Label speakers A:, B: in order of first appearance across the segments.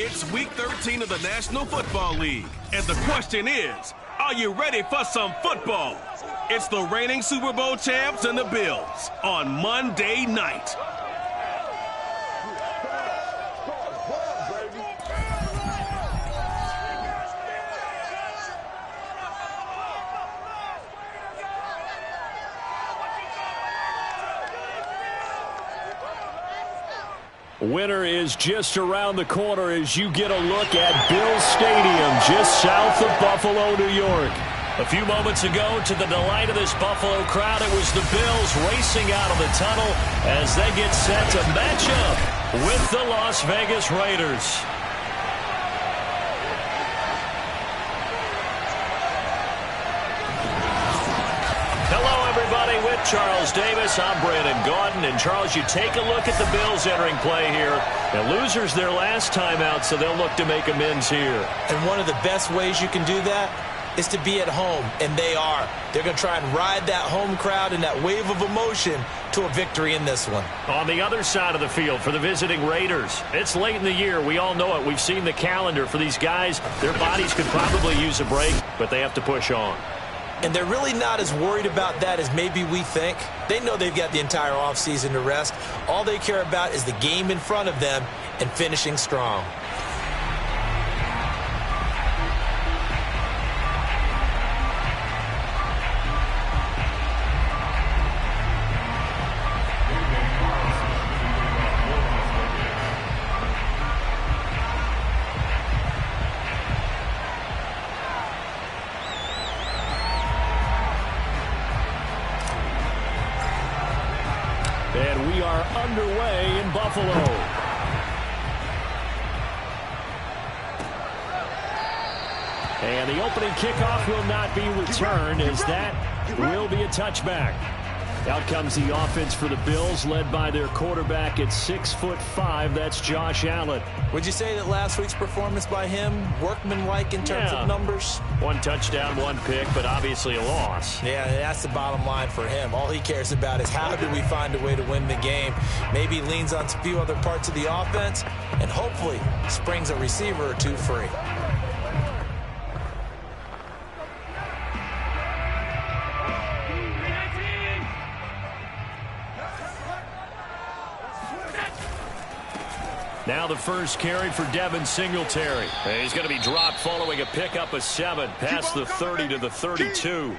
A: It's Week 13 of the National Football League, and the question is, are you ready for some football? It's the reigning Super Bowl champs and the Bills on Monday night.
B: Winter is just around the corner as you get a look at Bills Stadium just south of Buffalo, New York. A few moments ago, to the delight of this Buffalo crowd, it was the Bills racing out of the tunnel as they get set to match up with the Las Vegas Raiders. With Charles Davis, I'm Brandon Gaudin. And Charles, you take a look at the Bills entering play here. The losers their last time out, so they'll look to make amends here.
C: And one of the best ways you can do that is to be at home, and they are. They're going to try and ride that home crowd and that wave of emotion to a victory in this one.
B: On the other side of the field for the visiting Raiders, it's late in the year. We all know it. We've seen the calendar for these guys. Their bodies could probably use a break, but they have to push on.
C: And they're really not as worried about that as maybe we think. They know they've got the entire offseason to rest. All they care about is the game in front of them and finishing strong.
B: And we are underway in Buffalo. And the opening kickoff will not be returned, as that will be a touchback. Out comes the offense for the Bills, led by their quarterback at 6'5". That's Josh Allen.
C: Would you say that last week's performance by him, workmanlike in terms of numbers?
B: One touchdown, one pick, but obviously a loss.
C: Yeah, that's the bottom line for him. All he cares about is how do we find a way to win the game. Maybe leans on a few other parts of the offense, and hopefully springs a receiver or two free.
B: Now the first carry for Devin Singletary. He's going to be dropped following a pickup of 7 past the 30 to the 32.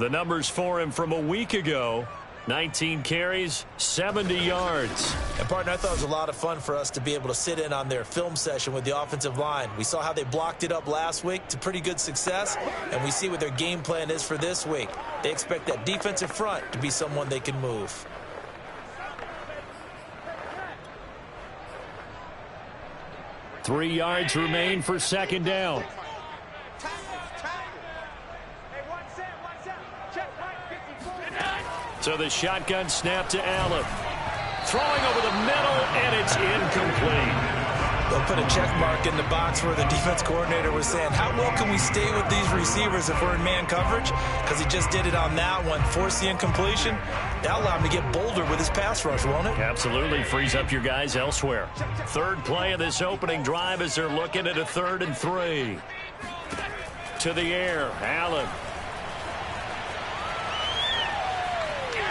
B: The numbers for him from a week ago: 19 carries, 70 yards.
C: And, partner, I thought it was a lot of fun for us to be able to sit in on their film session with the offensive line. We saw how they blocked it up last week to pretty good success, and we see what their game plan is for this week. They expect that defensive front to be someone they can move.
B: Three yards remain for second down. So the shotgun snap to Allen. Throwing over the middle, and it's incomplete.
C: They'll put a check mark in the box where the defense coordinator was saying, how well can we stay with these receivers if we're in man coverage? Because he just did it on that one, forced the incompletion. That'll allow him to get bolder with his pass rush, won't it?
B: Absolutely. Frees up your guys elsewhere. Third play of this opening drive as they're looking at a 3rd and 3. To the air, Allen.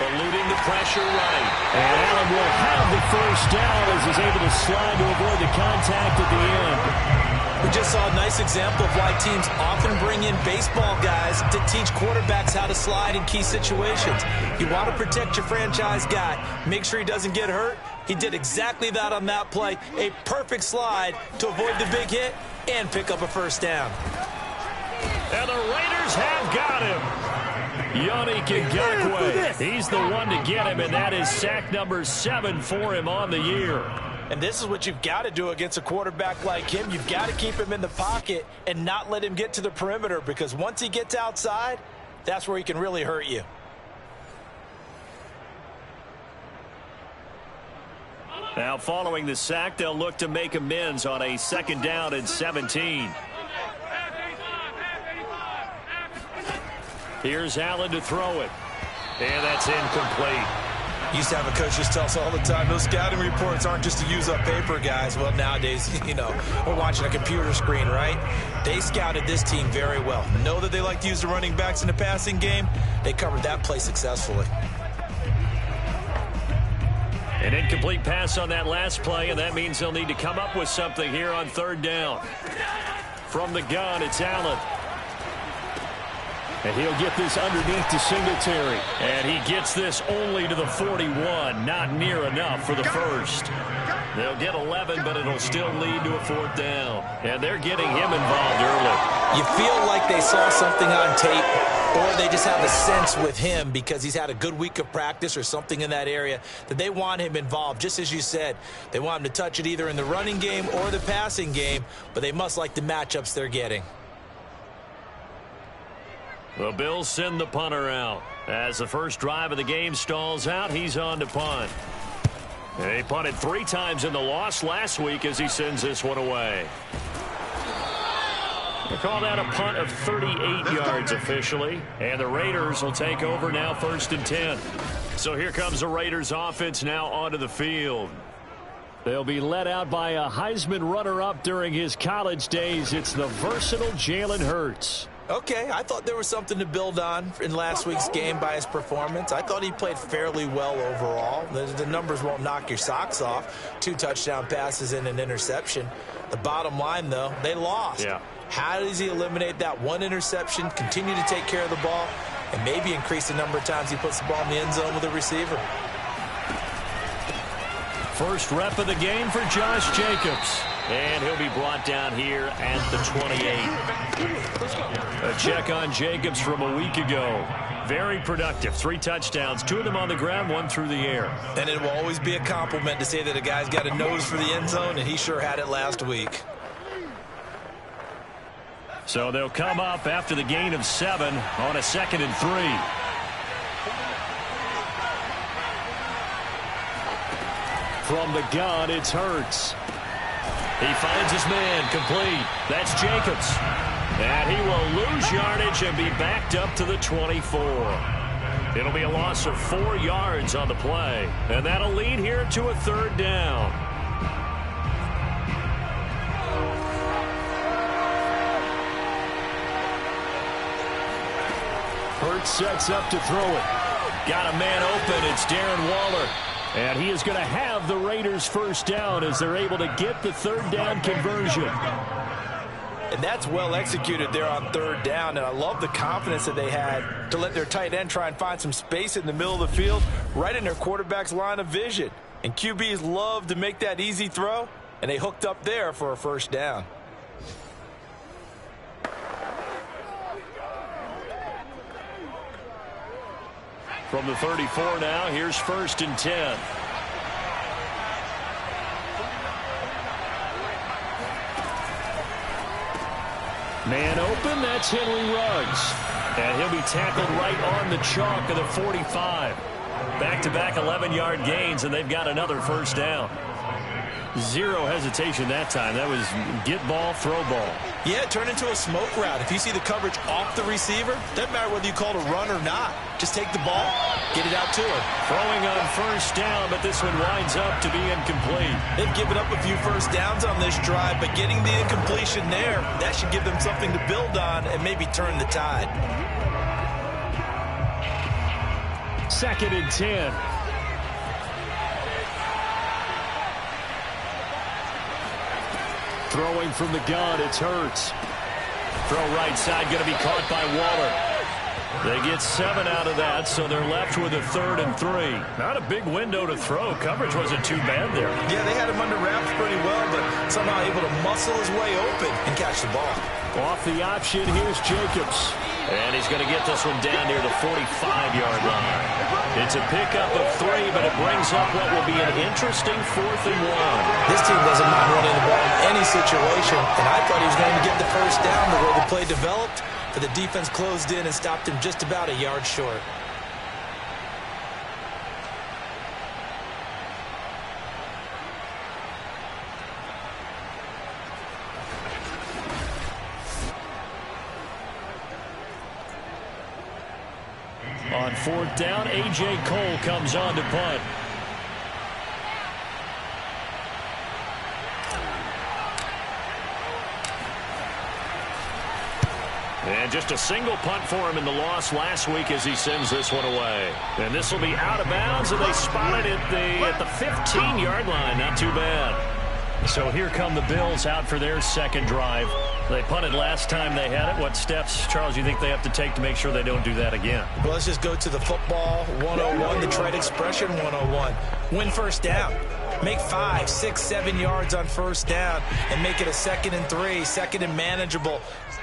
B: Eluding the pressure right. And Allen will have the first down as he's able to slide to avoid the contact at the end.
C: We just saw a nice example of why teams often bring in baseball guys to teach quarterbacks how to slide in key situations. You want to protect your franchise guy. Make sure he doesn't get hurt. He did exactly that on that play. A perfect slide to avoid the big hit and pick up a first down.
B: And the Raiders have got him. Yannick Ngakoue. He's the one to get him, and that is sack number 7 for him on the year.
C: And this is what you've got to do against a quarterback like him. You've got to keep him in the pocket and not let him get to the perimeter, because once he gets outside, that's where he can really hurt you.
B: Now, following the sack, they'll look to make amends on a 2nd down and 17. Here's Allen to throw it. And that's incomplete.
C: Used to have a coach just tell us all the time, those scouting reports aren't just to use up paper, guys. Well, nowadays, we're watching a computer screen, right? They scouted this team very well. Know that they like to use the running backs in the passing game. They covered that play successfully.
B: An incomplete pass on that last play, and that means they'll need to come up with something here on 3rd down. From the gun, it's Allen. And he'll get this underneath to Singletary. And he gets this only to the 41. Not near enough for the first. They'll get 11, but it'll still lead to a 4th down. And they're getting him involved early.
C: You feel like they saw something on tape, or they just have a sense with him because he's had a good week of practice or something in that area that they want him involved. Just as you said, they want him to touch it either in the running game or the passing game, but they must like the matchups they're getting.
B: The Bills send the punter out. As the first drive of the game stalls out, he's on to punt. He punted 3 times in the loss last week as he sends this one away. They call that a punt of 38 yards officially. And the Raiders will take over now 1st and 10. So here comes the Raiders offense now onto the field. They'll be led out by a Heisman runner-up during his college days. It's the versatile Jalen Hurts.
C: Okay, I thought there was something to build on in last week's game by his performance. I thought he played fairly well overall. The numbers won't knock your socks off. 2 touchdown passes and an interception. The bottom line, though, they lost.
B: Yeah. How
C: does he eliminate that 1 interception, continue to take care of the ball, and maybe increase the number of times he puts the ball in the end zone with a receiver?
B: First rep of the game for Josh Jacobs. And he'll be brought down here at the 28. A check on Jacobs from a week ago. Very productive. 3 touchdowns, 2 of them on the ground, 1 through the air.
C: And it will always be a compliment to say that a guy's got a nose for the end zone, and he sure had it last week.
B: So they'll come up after the gain of 7 on a 2nd and 3. From the gun, it's Hurts. He finds his man, complete. That's Jacobs. And he will lose yardage and be backed up to the 24. It'll be a loss of 4 yards on the play. And that'll lead here to a 3rd down. Hurts sets up to throw it. Got a man open. It's Darren Waller. And he is going to have the Raiders' first down as they're able to get the 3rd down conversion.
C: And that's well executed there on 3rd down. And I love the confidence that they had to let their tight end try and find some space in the middle of the field, right in their quarterback's line of vision. And QBs love to make that easy throw, and they hooked up there for a first down.
B: From the 34 now, here's 1st and 10. Man open, that's Henry Ruggs. And he'll be tackled right on the chalk of the 45. Back-to-back 11-yard gains, and they've got another first down. 0 hesitation that time. That was get ball, throw ball.
C: Yeah, turn into a smoke route. If you see the coverage off the receiver, doesn't matter whether you call it a run or not. Just take the ball, get it out to him.
B: Throwing on first down, but this one winds up to be incomplete.
C: They've given up a few first downs on this drive, but getting the incompletion there, that should give them something to build on and maybe turn the tide.
B: 2nd and 10. Throwing from the gun, it's Hurts. Throw right side, going to be caught by Waller. They get 7 out of that, so they're left with a 3rd and 3. Not a big window to throw. Coverage wasn't too bad there.
C: Yeah, they had him under wraps pretty well, but somehow able to muscle his way open and catch the ball.
B: Off the option, here's Jacobs. And he's going to get this one down near the 45-yard line. It's a pickup of 3, but it brings up what will be an interesting 4th and 1.
C: This team doesn't mind running the ball in any situation, and I thought he was going to get the first down the way the play developed, but the defense closed in and stopped him just about a yard short.
B: On 4th down, A.J. Cole comes on to punt. And just a single punt for him in the loss last week as he sends this one away. And this will be out of bounds, and they spotted it at the 15-yard line. Not too bad. So here come the Bills out for their second drive. They punted last time they had it. What steps, Charles, you think they have to take to make sure they don't do that again?
C: Well, let's just go to the football 101, the trade expression 101. Win first down. Make 5, 6, 7 yards on first down and make it a 2nd and 3, 2nd and manageable.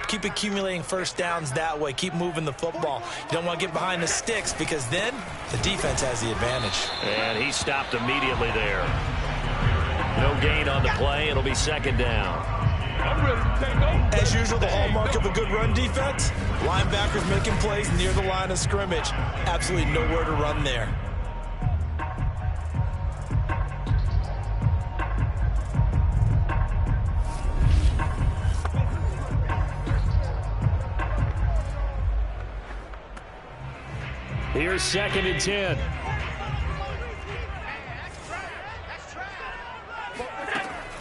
C: Keep accumulating first downs that way. Keep moving the football. You don't want to get behind the sticks because then the defense has the advantage.
B: And he stopped immediately there. No gain on the play. It'll be 2nd down.
C: As usual, the hallmark of a good run defense, linebackers making plays near the line of scrimmage. Absolutely nowhere to run there.
B: Here's 2nd and 10.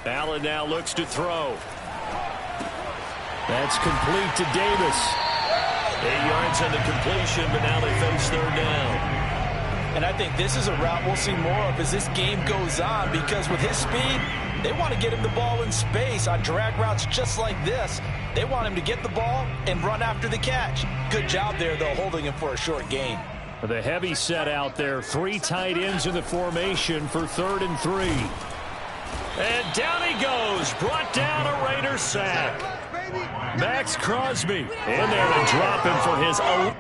B: Allen now looks to throw. That's complete to Davis. 8 yards on the completion, but now they face 3rd down.
C: And I think this is a route we'll see more of as this game goes on, because with his speed, they want to get him the ball in space on drag routes just like this. They want him to get the ball and run after the catch. Good job there, though, holding him for a short gain.
B: The heavy set out there. 3 tight ends in the formation for 3rd and 3. And down he goes. Brought down a Raider sack. Max Crosby in there to drop him for his own.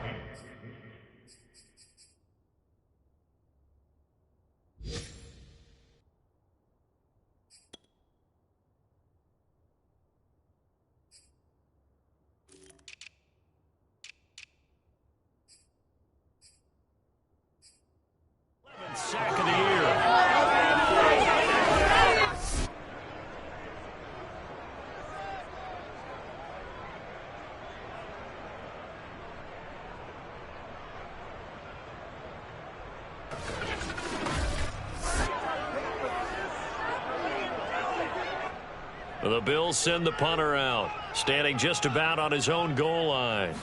B: Sack of the year. The Bills send the punter out, standing just about on his own goal line.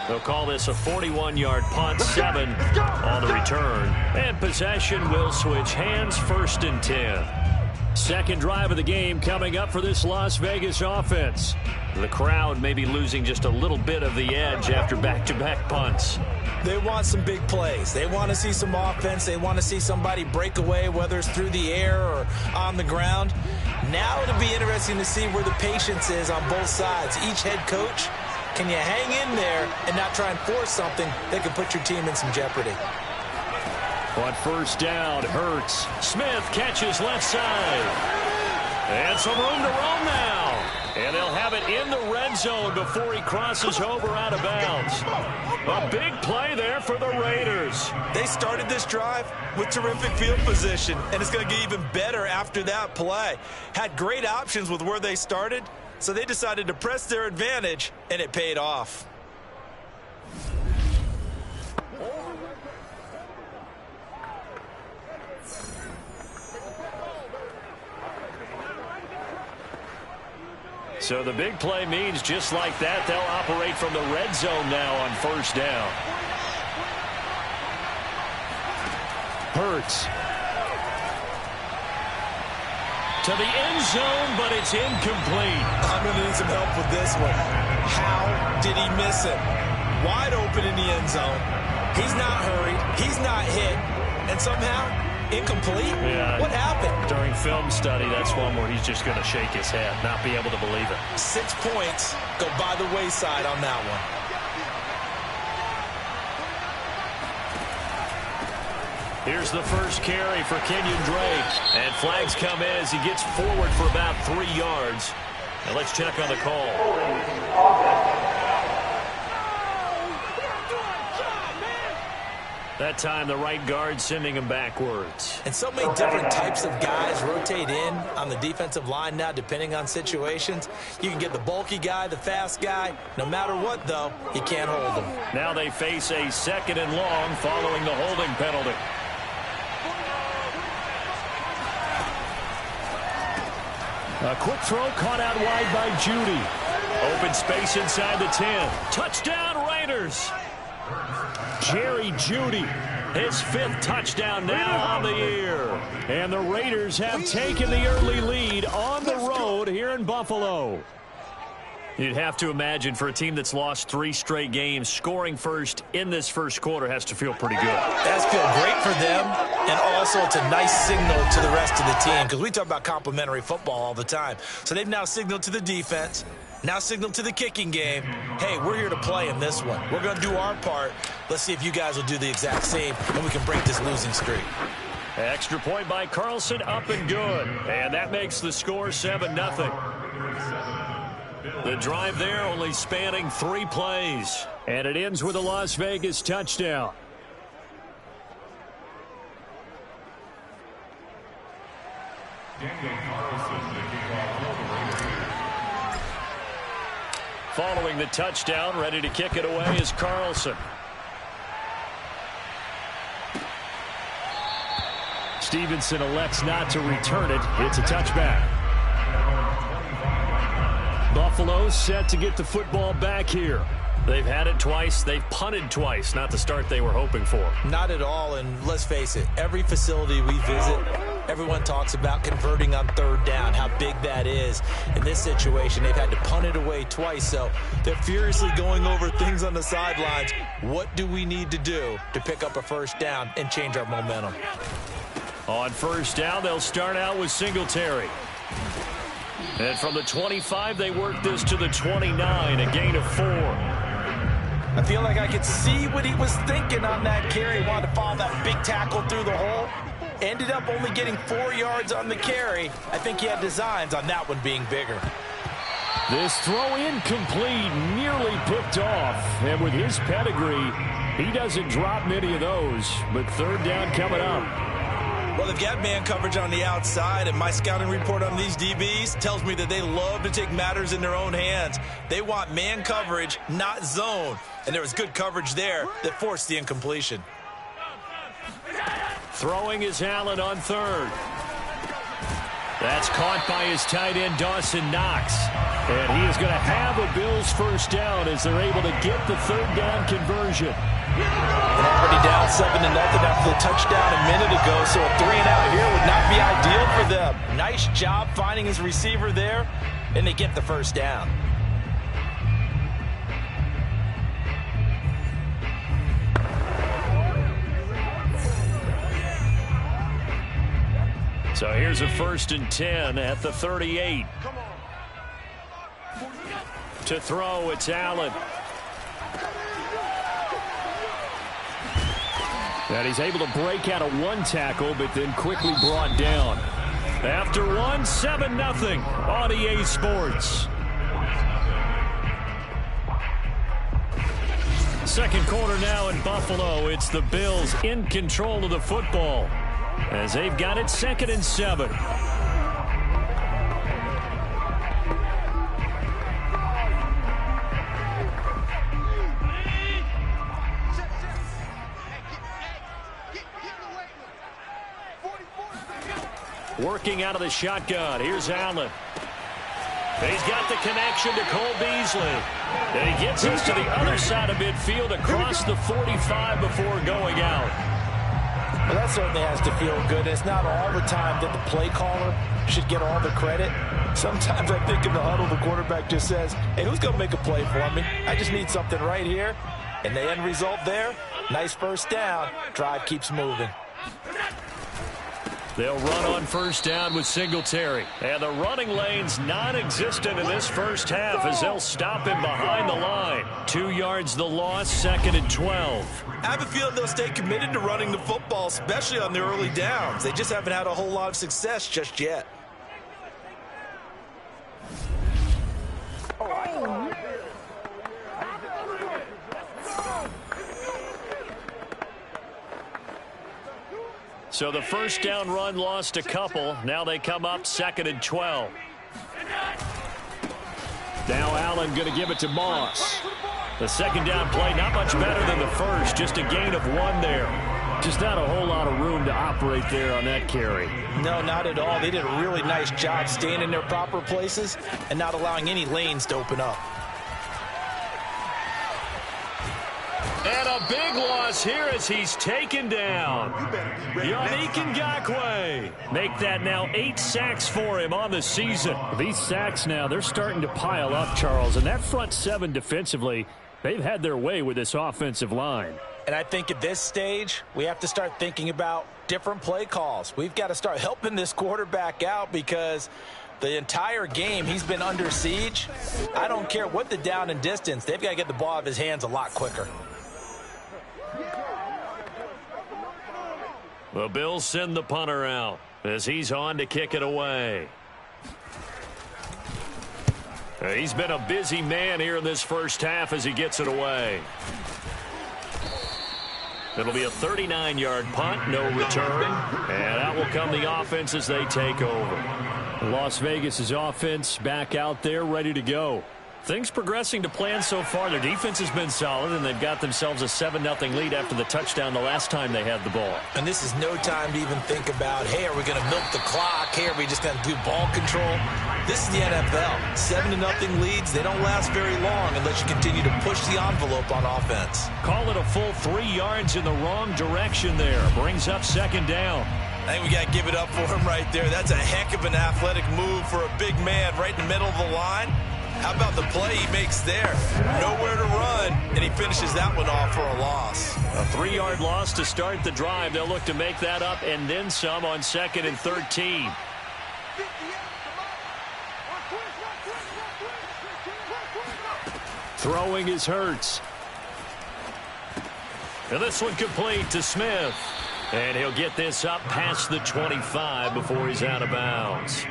B: They'll call this a 41-yard punt, 7 on the return. And possession will switch hands, 1st and 10. Second drive of the game coming up for this Las Vegas offense. The crowd may be losing just a little bit of the edge after back-to-back punts.
C: They want some big plays. They want to see some offense. They want to see somebody break away, whether it's through the air or on the ground. Now it'll be interesting to see where the patience is on both sides. Each head coach, can you hang in there and not try and force something that could put your team in some jeopardy?
B: On 1st down, Hurts. Smith catches left side. And some room to roam now. And they'll have it in the red zone before he crosses over out of bounds. A big play there for the Raiders.
C: They started this drive with terrific field position, and it's going to get even better after that play. Had great options with where they started, so they decided to press their advantage, and it paid off.
B: So the big play means just like that, they'll operate from the red zone now on first down. Hurts. To the end zone, but it's incomplete.
C: I'm going to need some help with this one. How did he miss it? Wide open in the end zone. He's not hurried. He's not hit. And somehow, incomplete?
B: Yeah.
C: What happened?
B: During film study, that's one where he's just going to shake his head, not be able to believe it.
C: 6 points go by the wayside on that one.
B: Here's the first carry for Kenyon Drake. And flags come in as he gets forward for about 3 yards. Now let's check on the call. That time the right guard sending him backwards.
C: And so many different types of guys rotate in on the defensive line now depending on situations. You can get the bulky guy, the fast guy. No matter what, though, you can't hold him.
B: Now they face a 2nd and long following the holding penalty. A quick throw caught out wide by Judy. Open space inside the 10. Touchdown Raiders. Jerry Judy, his 5th touchdown now on the year. And the Raiders have taken the early lead on the road here in Buffalo. You'd have to imagine for a team that's lost 3 straight games, scoring first in this first quarter has to feel pretty good.
C: That's feel great for them, and also it's a nice signal to the rest of the team because we talk about complimentary football all the time. So they've now signaled to the defense, now signaled to the kicking game, hey, we're here to play in this one. We're going to do our part. Let's see if you guys will do the exact same, and we can break this losing streak.
B: Extra point by Carlson, up and good. And that makes the score 7-0. The drive there only spanning 3 plays. And it ends with a Las Vegas touchdown. Following the touchdown, ready to kick it away is Carlson. Stevenson elects not to return it. It's a touchback. Buffalo set to get the football back here. They've had it twice. They've punted twice. Not the start they were hoping for.
C: Not at all, and let's face it, every facility we visit, everyone talks about converting on 3rd down, how big that is. In this situation, they've had to punt it away twice, so they're furiously going over things on the sidelines. What do we need to do to pick up a 1st down and change our momentum?
B: On 1st down, they'll start out with Singletary. And from the 25, they work this to the 29, a gain of 4.
C: I feel like I could see what he was thinking on that carry. Wanted to follow that big tackle through the hole. Ended up only getting 4 yards on the carry. I think he had designs on that one being bigger.
B: This throw incomplete, nearly picked off. And with his pedigree, he doesn't drop many of those. But 3rd down coming up.
C: Well, they've got man coverage on the outside, and my scouting report on these DBs tells me that they love to take matters in their own hands. They want man coverage, not zone. And there was good coverage there that forced the incompletion.
B: Throwing is Allen on 3rd. That's caught by his tight end, Dawson Knox. And he is going to have a Bills 1st down as they're able to get the 3rd down conversion.
C: And already down 7-0 after the touchdown a minute ago, so a 3-and-out here would not be ideal for them. Nice job finding his receiver there, and they get the 1st down.
B: So here's a 1st and 10 at the 38. To throw, it's Allen. And he's able to break out of 1 tackle, but then quickly brought down. After 1, 7-0 on EA Sports. 2nd quarter now in Buffalo. It's the Bills in control of the football as they've got it 2nd and 7. Working out of the shotgun. Here's Allen. He's got the connection to Cole Beasley. And he gets us to the other side of midfield across the 45 before going out.
C: Well, that certainly has to feel good. It's not all the time that the play caller should get all the credit. Sometimes I think in the huddle, the quarterback just says, hey, who's going to make a play for me? I just need something right here. And the end result there, nice first down. Drive keeps moving.
B: They'll run on first down with Singletary. And the running lane's non-existent in this first half as they'll stop him behind the line. 2 yards the loss, 2nd and 12.
C: I have a feeling they'll stay committed to running the football, especially on the early downs. They just haven't had a whole lot of success just yet.
B: So the first down run lost a couple. Now they come up 2nd and 12. Now Allen going to give it to Moss. The second down play not much better than the first. Just a gain of 1 there. Just not a whole lot of room to operate there on that carry.
C: No, not at all. They did a really nice job staying in their proper places and not allowing any lanes to open up.
B: And a big loss here as he's taken down. Yannick Ngakoue. Make that now 8 sacks for him on the season.
D: These sacks now, they're starting to pile up, Charles. And that front 7 defensively, they've had their way with this offensive line.
C: And I think at this stage, we have to start thinking about different play calls. We've got to start helping this quarterback out because the entire game he's been under siege. I don't care what the down and distance. They've got to get the ball out of his hands a lot quicker.
B: The Bills send the punter out as he's on to kick it away. He's been a busy man here in this first half as he gets it away. It'll be a 39-yard punt, no return. And out will come the offense as they take over.
D: Las Vegas' offense back out there ready to go.
B: Things progressing to plan so far. Their defense has been solid, and they've got themselves a 7-0 lead after the touchdown the last time they had the ball.
C: And this is no time to even think about, hey, are we going to milk the clock? Hey, are we just going to do ball control? This is the NFL. 7-0 leads, they don't last very long unless you continue to push the envelope on offense.
B: Call it a full 3 yards in the wrong direction there. Brings up 2nd down.
C: I think we got to give it up for him right there. That's a heck of an athletic move for a big man right in the middle of the line. How about the play he makes there? Nowhere to run, and he finishes that one off for a loss.
B: A 3-yard loss to start the drive. They'll look to make that up and then some on 2nd and 13.
D: Throwing is Hurts.
B: And this one complete to Smith. And he'll get this up past the 25 before he's out of bounds.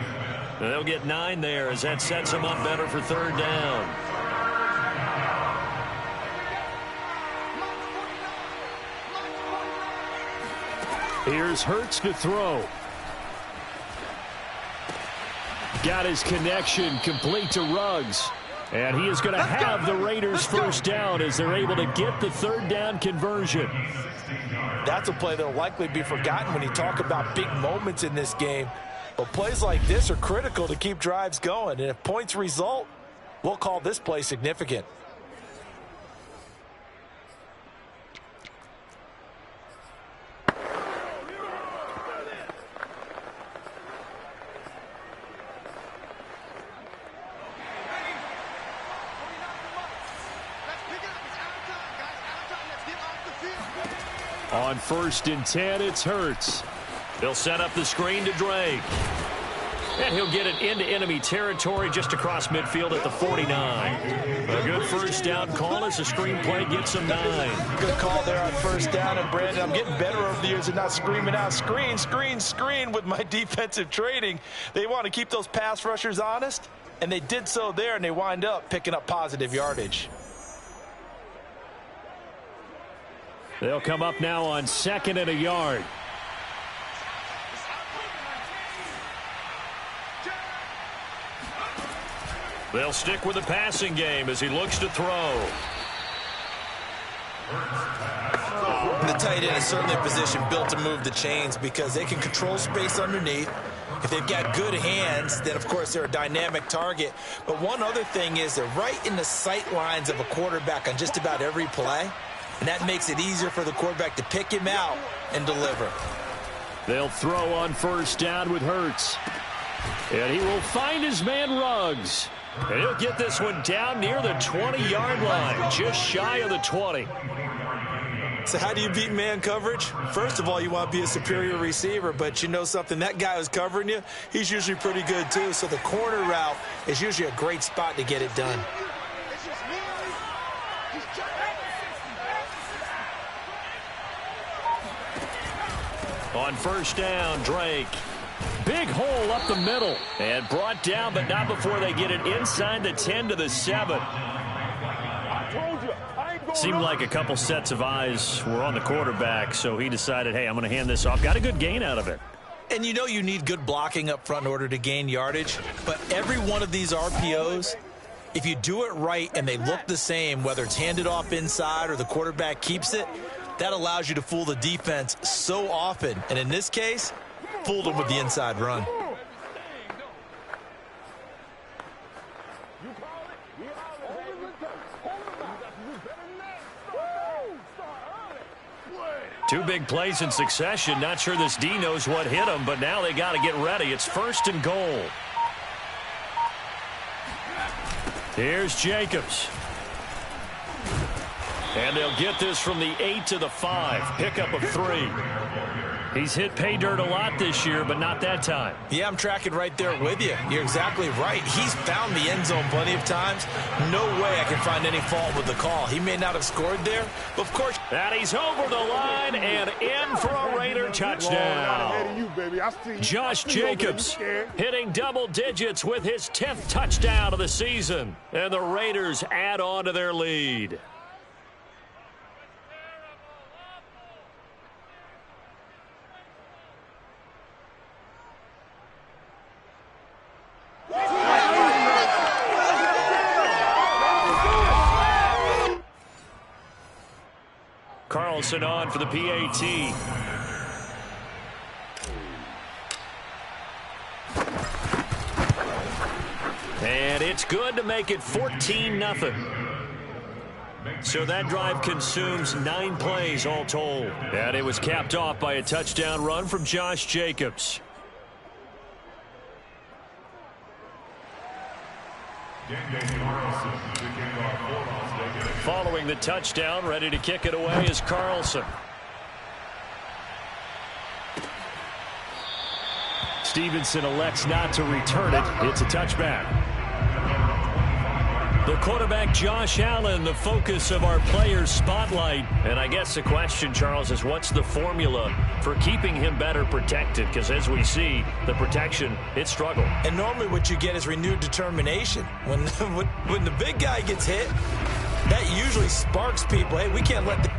B: And they'll get 9 there as that sets him up better for 3rd down.
D: Here's Hurts to throw. Got his connection complete to Ruggs. And he is going to have the Raiders first down as they're able to get the 3rd down conversion.
C: That's a play that will likely be forgotten when you talk about big moments in this game. But plays like this are critical to keep drives going. And if points result, we'll call this play significant.
D: On 1st and 10, it's Hurts.
B: They'll set up the screen to Drake. And he'll get it into enemy territory just across midfield at the 49. A good first down call as the screen play gets him 9.
C: Good call there on first down. And, Brandon, I'm getting better over the years at not screaming out, screen, screen, screen with my defensive trading. They want to keep those pass rushers honest, and they did so there, and they wind up picking up positive yardage.
D: They'll come up now on 2nd and a yard.
B: They'll stick with the passing game as he looks to throw.
C: The tight end is certainly a position built to move the chains because they can control space underneath. If they've got good hands, then, of course, they're a dynamic target. But one other thing is they're right in the sight lines of a quarterback on just about every play, and that makes it easier for the quarterback to pick him out and deliver.
D: They'll throw on first down with Hurts. And he will find his man Ruggs. And he'll get this one down near the 20-yard line, just shy of the 20.
C: So how do you beat man coverage? First of all, you want to be a superior receiver, but you know something, that guy who's covering you, he's usually pretty good too. So the corner route is usually a great spot to get it done.
D: On first down, Drake. Big hole up the middle. And brought down, but not before they get it inside the 10 to the 7. Seemed like a couple sets of eyes were on the quarterback, so he decided, hey, I'm going to hand this off. Got a good gain out of it.
C: And you know you need good blocking up front in order to gain yardage, but every one of these RPOs, if you do it right and they look the same, whether it's handed off inside or the quarterback keeps it, that allows you to fool the defense so often. And in this case, fooled them with the inside run.
D: Two big plays in succession. Not sure this D knows what hit him, but now they got to get ready. It's first and goal. Here's Jacobs. And they'll get this from the 8 to the 5. Pickup of 3. He's hit pay dirt a lot this year, but not that time.
C: Yeah, I'm tracking right there with you. You're exactly right. He's found the end zone plenty of times. No way I can find any fault with the call. He may not have scored there, but of course.
D: And he's over the line and in for a Raider touchdown. Josh Jacobs hitting double digits with his 10th touchdown of the season. And the Raiders add on to their lead. Carlson on for the PAT. And it's good to make it 14-0. So that drive consumes 9 plays all told. And it was capped off by a touchdown run from Josh Jacobs. Following the touchdown, ready to kick it away is Carlson. Stevenson elects not to return it. It's a touchback. The quarterback, Josh Allen, the focus of our players' spotlight. And I guess the question, Charles, is what's the formula for keeping him better protected? Because as we see, the protection, it struggled.
C: And normally what you get is renewed determination. When the big guy gets hit, that usually sparks people. Hey, we can't let this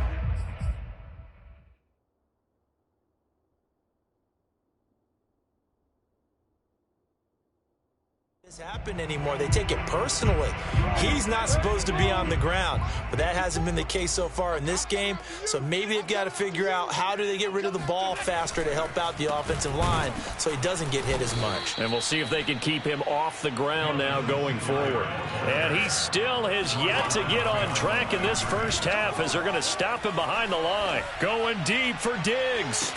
C: happen anymore. They take it personally. He's not supposed to be on the ground, but that hasn't been the case so far in this game. So maybe they've got to figure out how do they get rid of the ball faster to help out the offensive line so he doesn't get hit as much.
D: And we'll see if they can keep him off the ground now going forward. And he still has yet to get on track in this first half as they're going to stop him behind the line. Going deep for Diggs.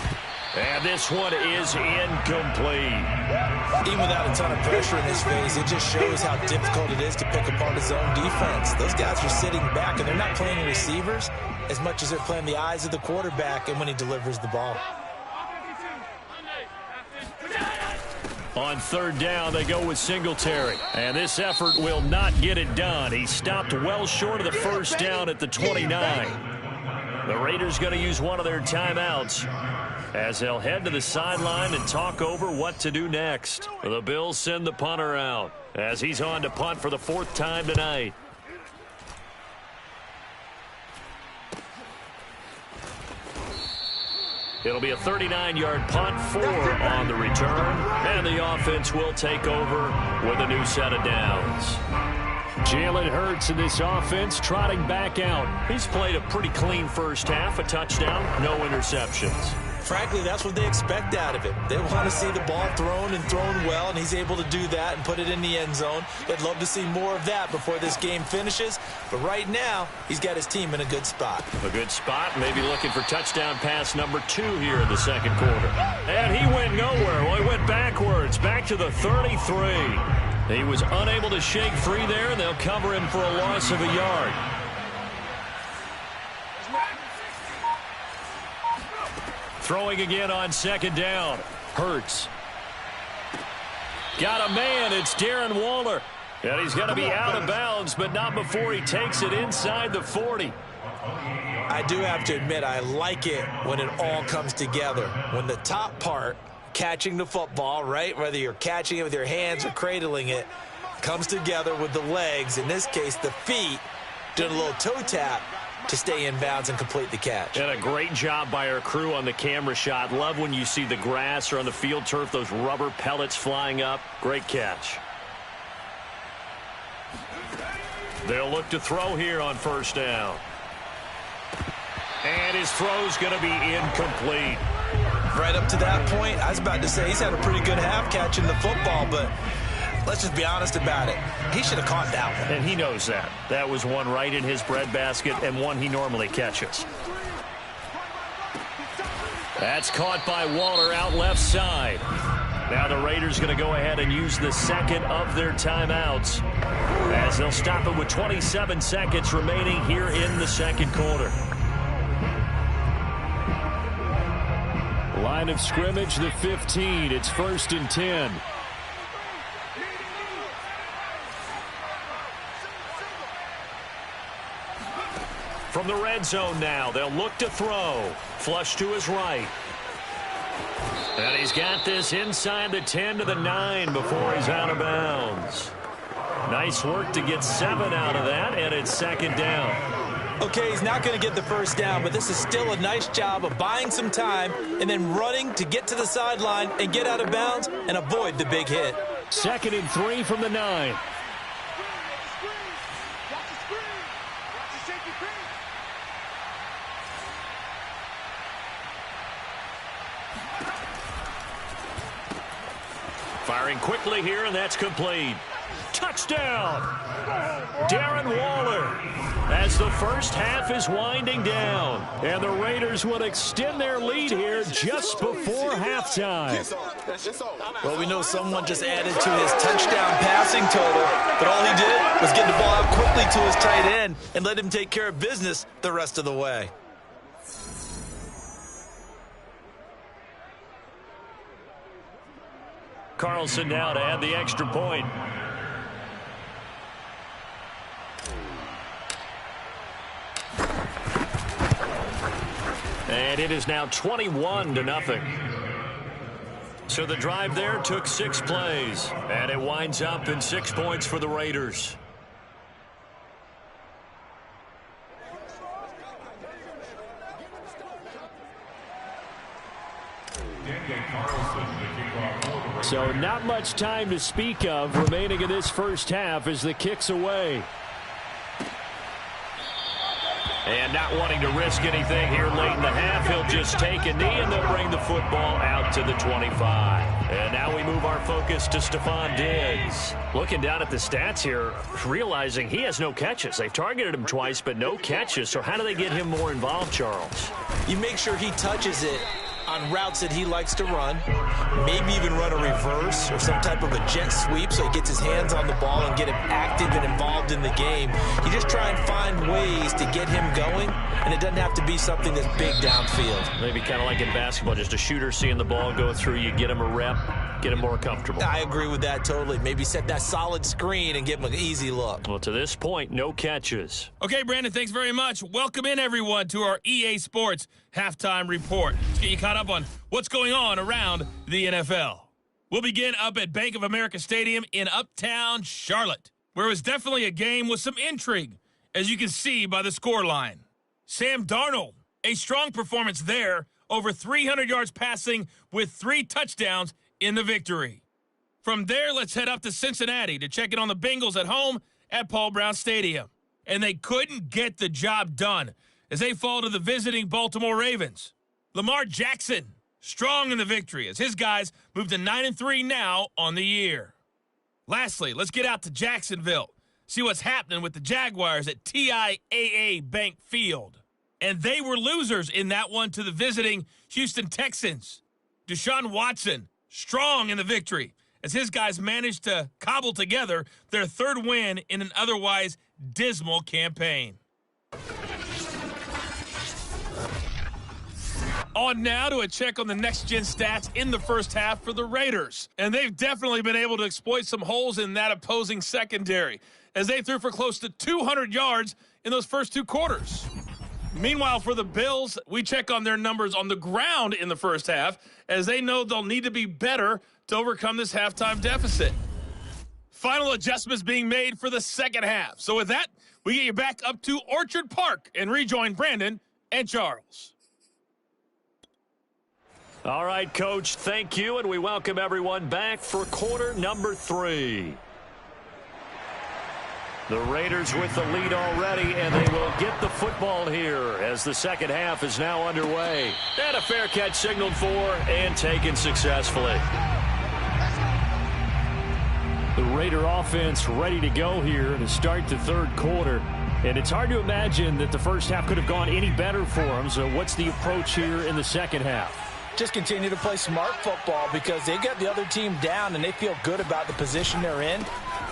D: And this one is incomplete.
C: Even without a ton of pressure in his face, it just shows how difficult it is to pick apart his own defense. Those guys are sitting back, and they're not playing receivers as much as they're playing the eyes of the quarterback and when he delivers the ball.
D: On third down, they go with Singletary. And this effort will not get it done. He stopped well short of the first down at the 29. The Raiders going to use one of their timeouts as they'll head to the sideline and talk over what to do next. The Bills send the punter out as he's on to punt for the 4th time tonight. It'll be a 39-yard punt, 4 on the return, and the offense will take over with a new set of downs. Jalen Hurts in this offense trotting back out. He's played a pretty clean first half, a touchdown, no interceptions.
C: Frankly, that's what they expect out of him. They want to see the ball thrown and thrown well, and he's able to do that and put it in the end zone. They'd love to see more of that before this game finishes. But right now, he's got his team in a good spot.
D: A good spot, maybe looking for touchdown pass number 2 here in the second quarter. And he went nowhere. Well, he went backwards, back to the 33. He was unable to shake free there, and they'll cover him for a loss of a yard. Throwing again on second down. Hurts. Got a man. It's Darren Waller. And he's going to be out of bounds, but not before he takes it inside the 40.
C: I do have to admit, I like it when it all comes together. When the top part, catching the football, right, whether you're catching it with your hands or cradling it, comes together with the legs, in this case the feet, doing a little toe tap to stay in bounds and complete the catch.
D: And a great job by our crew on the camera shot. Love when you see the grass or on the field turf, those rubber pellets flying up. Great catch. They'll look to throw here on first down. And his throw's going to be incomplete.
C: Right up to that point, I was about to say he's had a pretty good half catching the football, but let's just be honest about it. He should have caught that one.
D: And he knows that. That was one right in his breadbasket and one he normally catches. That's caught by Waller out left side. Now the Raiders going to go ahead and use the second of their timeouts as they'll stop it with 27 seconds remaining here in the second quarter.
B: Line of scrimmage, the 15. It's 1st and 10.
D: From the red zone now, they'll look to throw. Flush to his right. And he's got this inside the 10 to the 9 before he's out of bounds. Nice work to get 7 out of that, and it's second down.
C: Okay, he's not going to get the first down, but this is still a nice job of buying some time and then running to get to the sideline and get out of bounds and avoid the big hit.
B: 2nd and 3 from the 9.
D: Firing quickly here, and that's complete. Touchdown! Darren Waller, as the first half is winding down. And the Raiders will extend their lead here just before halftime.
C: Well, we know someone just added to his touchdown passing total, but all he did was get the ball out quickly to his tight end and let him take care of business the rest of the way.
D: Carlson now to add the extra point. And it is now 21-0. So the drive there took 6 plays, and it winds up in 6 points for the Raiders.
B: So not much time to speak of remaining in this first half as the kick's away.
D: And not wanting to risk anything here late in the half, he'll just take a knee and they'll bring the football out to the 25. And now we move our focus to Stephon Diggs. Looking down at the stats here, realizing he has no catches. They've targeted him twice, but no catches. So how do they get him more involved, Charles?
C: You make sure he touches it on routes that he likes to run, maybe even run a reverse or some type of a jet sweep so he gets his hands on the ball and get him active and involved in the game. You just try and find ways to get him going, and it doesn't have to be something that's big downfield.
D: Maybe kind of like in basketball, just a shooter seeing the ball go through, you get him a rep, get him more comfortable.
C: I agree with that totally. Maybe set that solid screen and give him an easy look.
D: Well, to this point, no catches.
E: Okay, Brandon, thanks very much. Welcome in, everyone, to our EA Sports Halftime Report. Let's get you caught up on what's going on around the NFL. We'll begin up at Bank of America Stadium in Uptown Charlotte, where it was definitely a game with some intrigue, as you can see by the scoreline. Sam Darnold, a strong performance there, over 300 yards passing with 3 touchdowns in the victory. From there, let's head up to Cincinnati to check in on the Bengals at home at Paul Brown Stadium. And they couldn't get the job done as they fall to the visiting Baltimore Ravens. Lamar Jackson, strong in the victory as his guys move to 9-3 now on the year. Lastly, let's get out to Jacksonville. See what's happening with the Jaguars at TIAA Bank Field. And they were losers in that one to the visiting Houston Texans. Deshaun Watson, strong in the victory as his guys managed to cobble together their third win in an otherwise dismal campaign. On now to a check on the next-gen stats in the first half for the Raiders. And they've definitely been able to exploit some holes in that opposing secondary as they threw for close to 200 yards in those first two quarters. Meanwhile, for the Bills, we check on their numbers on the ground in the first half as they know they'll need to be better to overcome this halftime deficit. Final adjustments being made for the second half. So with that, we get you back up to Orchard Park and rejoin Brandon and Charles.
B: All right, Coach, thank you, and we welcome everyone back for quarter number 3. The Raiders with the lead already, and they will get the football here as the second half is now underway. And a fair catch signaled for and taken successfully. The Raider offense ready to go here to start the third quarter. And it's hard to imagine that the first half could have gone any better for them. So what's the approach here in the second half?
C: Just continue to play smart football because they got the other team down and they feel good about the position they're in.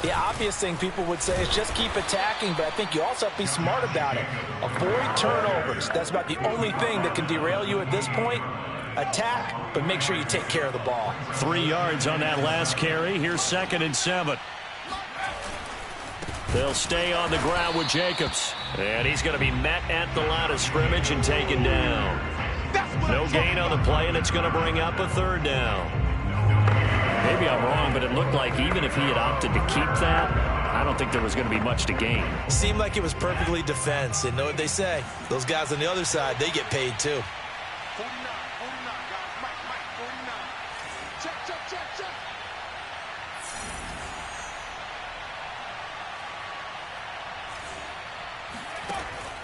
C: The obvious thing people would say is just keep attacking, but I think you also have to be smart about it. Avoid turnovers. That's about the only thing that can derail you at this point. Attack, but make sure you take care of the ball.
B: 3 yards on that last carry. Here's 2nd and 7. They'll stay on the ground with Jacobs. And he's going to be met at the line of scrimmage and taken down. No gain on the play, and it's going to bring up a 3rd down. Maybe I'm wrong, but it looked like even if he had opted to keep that, I don't think there was going to be much to gain.
C: Seemed like it was perfectly defense. And know what they say? Those guys on the other side, they get paid too.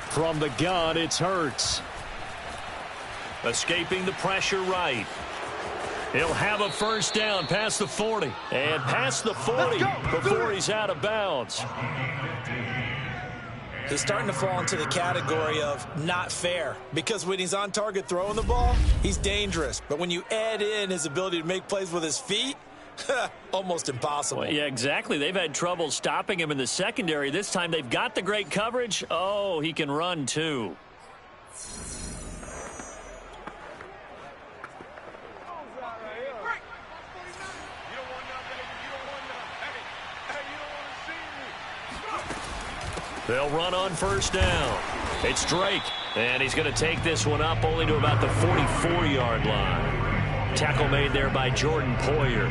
B: From the gun, it's Hurts. Escaping the pressure right. He'll have a first down past the 40. And past the 40 before he's out of bounds.
C: He's starting to fall into the category of not fair. Because when he's on target throwing the ball, he's dangerous. But when you add in his ability to make plays with his feet, almost impossible.
B: Well, yeah, exactly. They've had trouble stopping him in the secondary. This time they've got the great coverage. Oh, he can run too. They'll run on first down. It's Drake, and he's going to take this one up only to about the 44-yard line. Tackle made there by Jordan Poyer.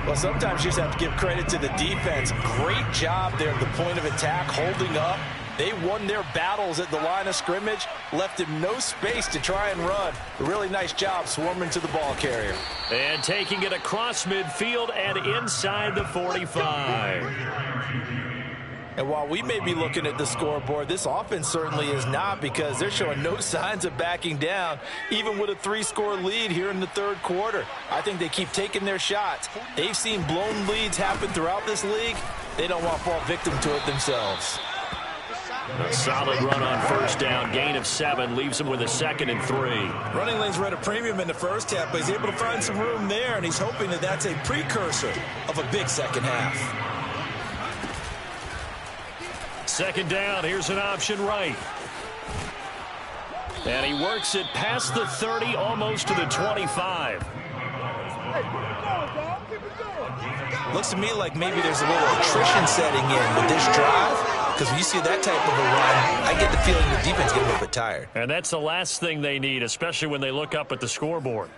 C: Well, sometimes you just have to give credit to the defense. Great job there at the point of attack, holding up. They won their battles at the line of scrimmage, left him no space to try and run. A really nice job swarming to the ball carrier.
B: And taking it across midfield and inside the 45.
C: And while we may be looking at the scoreboard, this offense certainly is not because they're showing no signs of backing down, even with a 3-score lead here in the third quarter. I think they keep taking their shots. They've seen blown leads happen throughout this league. They don't want to fall victim to it themselves.
B: A solid run on first down, gain of 7, leaves him with a 2nd and 3.
C: Running lanes were at a premium in the first half, but he's able to find some room there, and he's hoping that that's a precursor of a big second half.
B: 2nd down, here's an option right. And he works it past the 30, almost to the 25.
C: Looks to me like maybe there's a little attrition setting in with this drive, because when you see that type of a run, I get the feeling the defense getting a little bit tired.
B: And that's the last thing they need, especially when they look up at the scoreboard.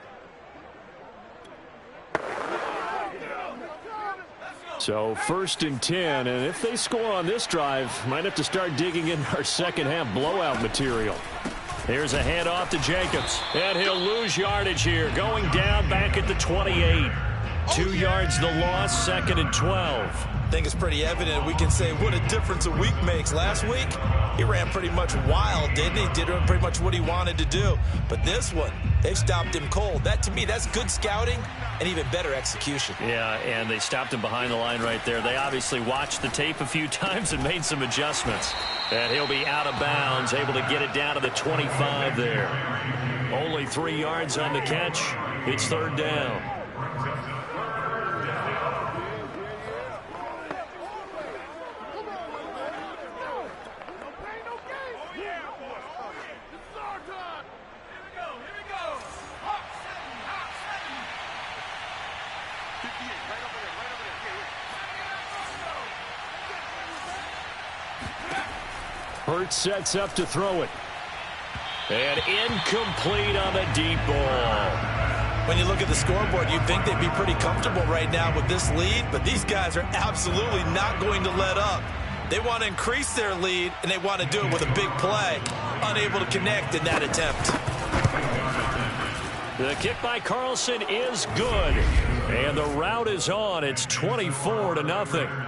B: So 1st and 10, and if they score on this drive, might have to start digging in our second half blowout material. Here's a handoff to Jacobs, and he'll lose yardage here, going down back at the 28. 2 yards the loss, 2nd and 12.
C: I think it's pretty evident we can say what a difference a week makes. Last week, He ran pretty much wild, didn't he? Did pretty much what he wanted to do. But this one, they've stopped him cold. That, to me, that's good scouting and even better execution.
D: Yeah, and they stopped him behind the line right there. They obviously watched the tape a few times and made some adjustments. And he'll be out of bounds, able to get it down to the 25 there. Only 3 yards on the catch. It's third down. Hurts sets up to throw it. And incomplete on the deep ball.
C: When you look at the scoreboard, you'd think they'd be pretty comfortable right now with this lead, but these guys are absolutely not going to let up. They want to increase their lead, and they want to do it with a big play. Unable to connect in that attempt.
D: The kick by Carlson is good. And the route is on. It's 24-0.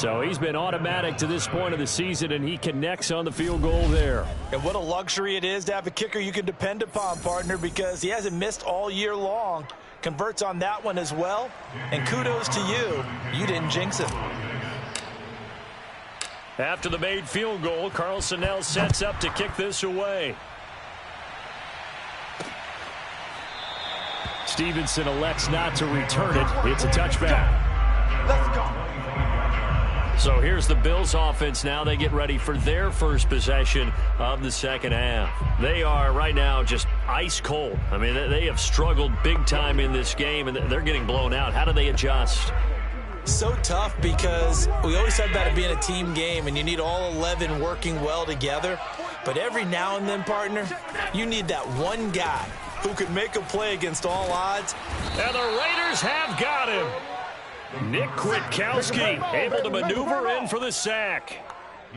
D: So he's been automatic to this point of the season, and he connects on the field goal there.
C: And what a luxury it is to have a kicker you can depend upon, partner, because he hasn't missed all year long. Converts on that one as well. And kudos to you. You didn't jinx him.
D: After the made field goal, Carlson now sets up to kick this away. Stevenson elects not to return it. It's a touchback.
C: Let's go.
D: So here's the Bills offense now. They get ready for their first possession of the second half. They are right now just ice cold. I mean, they have struggled big time in this game, and they're getting blown out. How do they adjust?
C: So tough because we always said about it being a team game, and you need all 11 working well together. But every now and then, partner, you need that one guy who could make a play against all odds.
D: And the Raiders have got him. Nick Kwiatkowski able to maneuver in for the sack.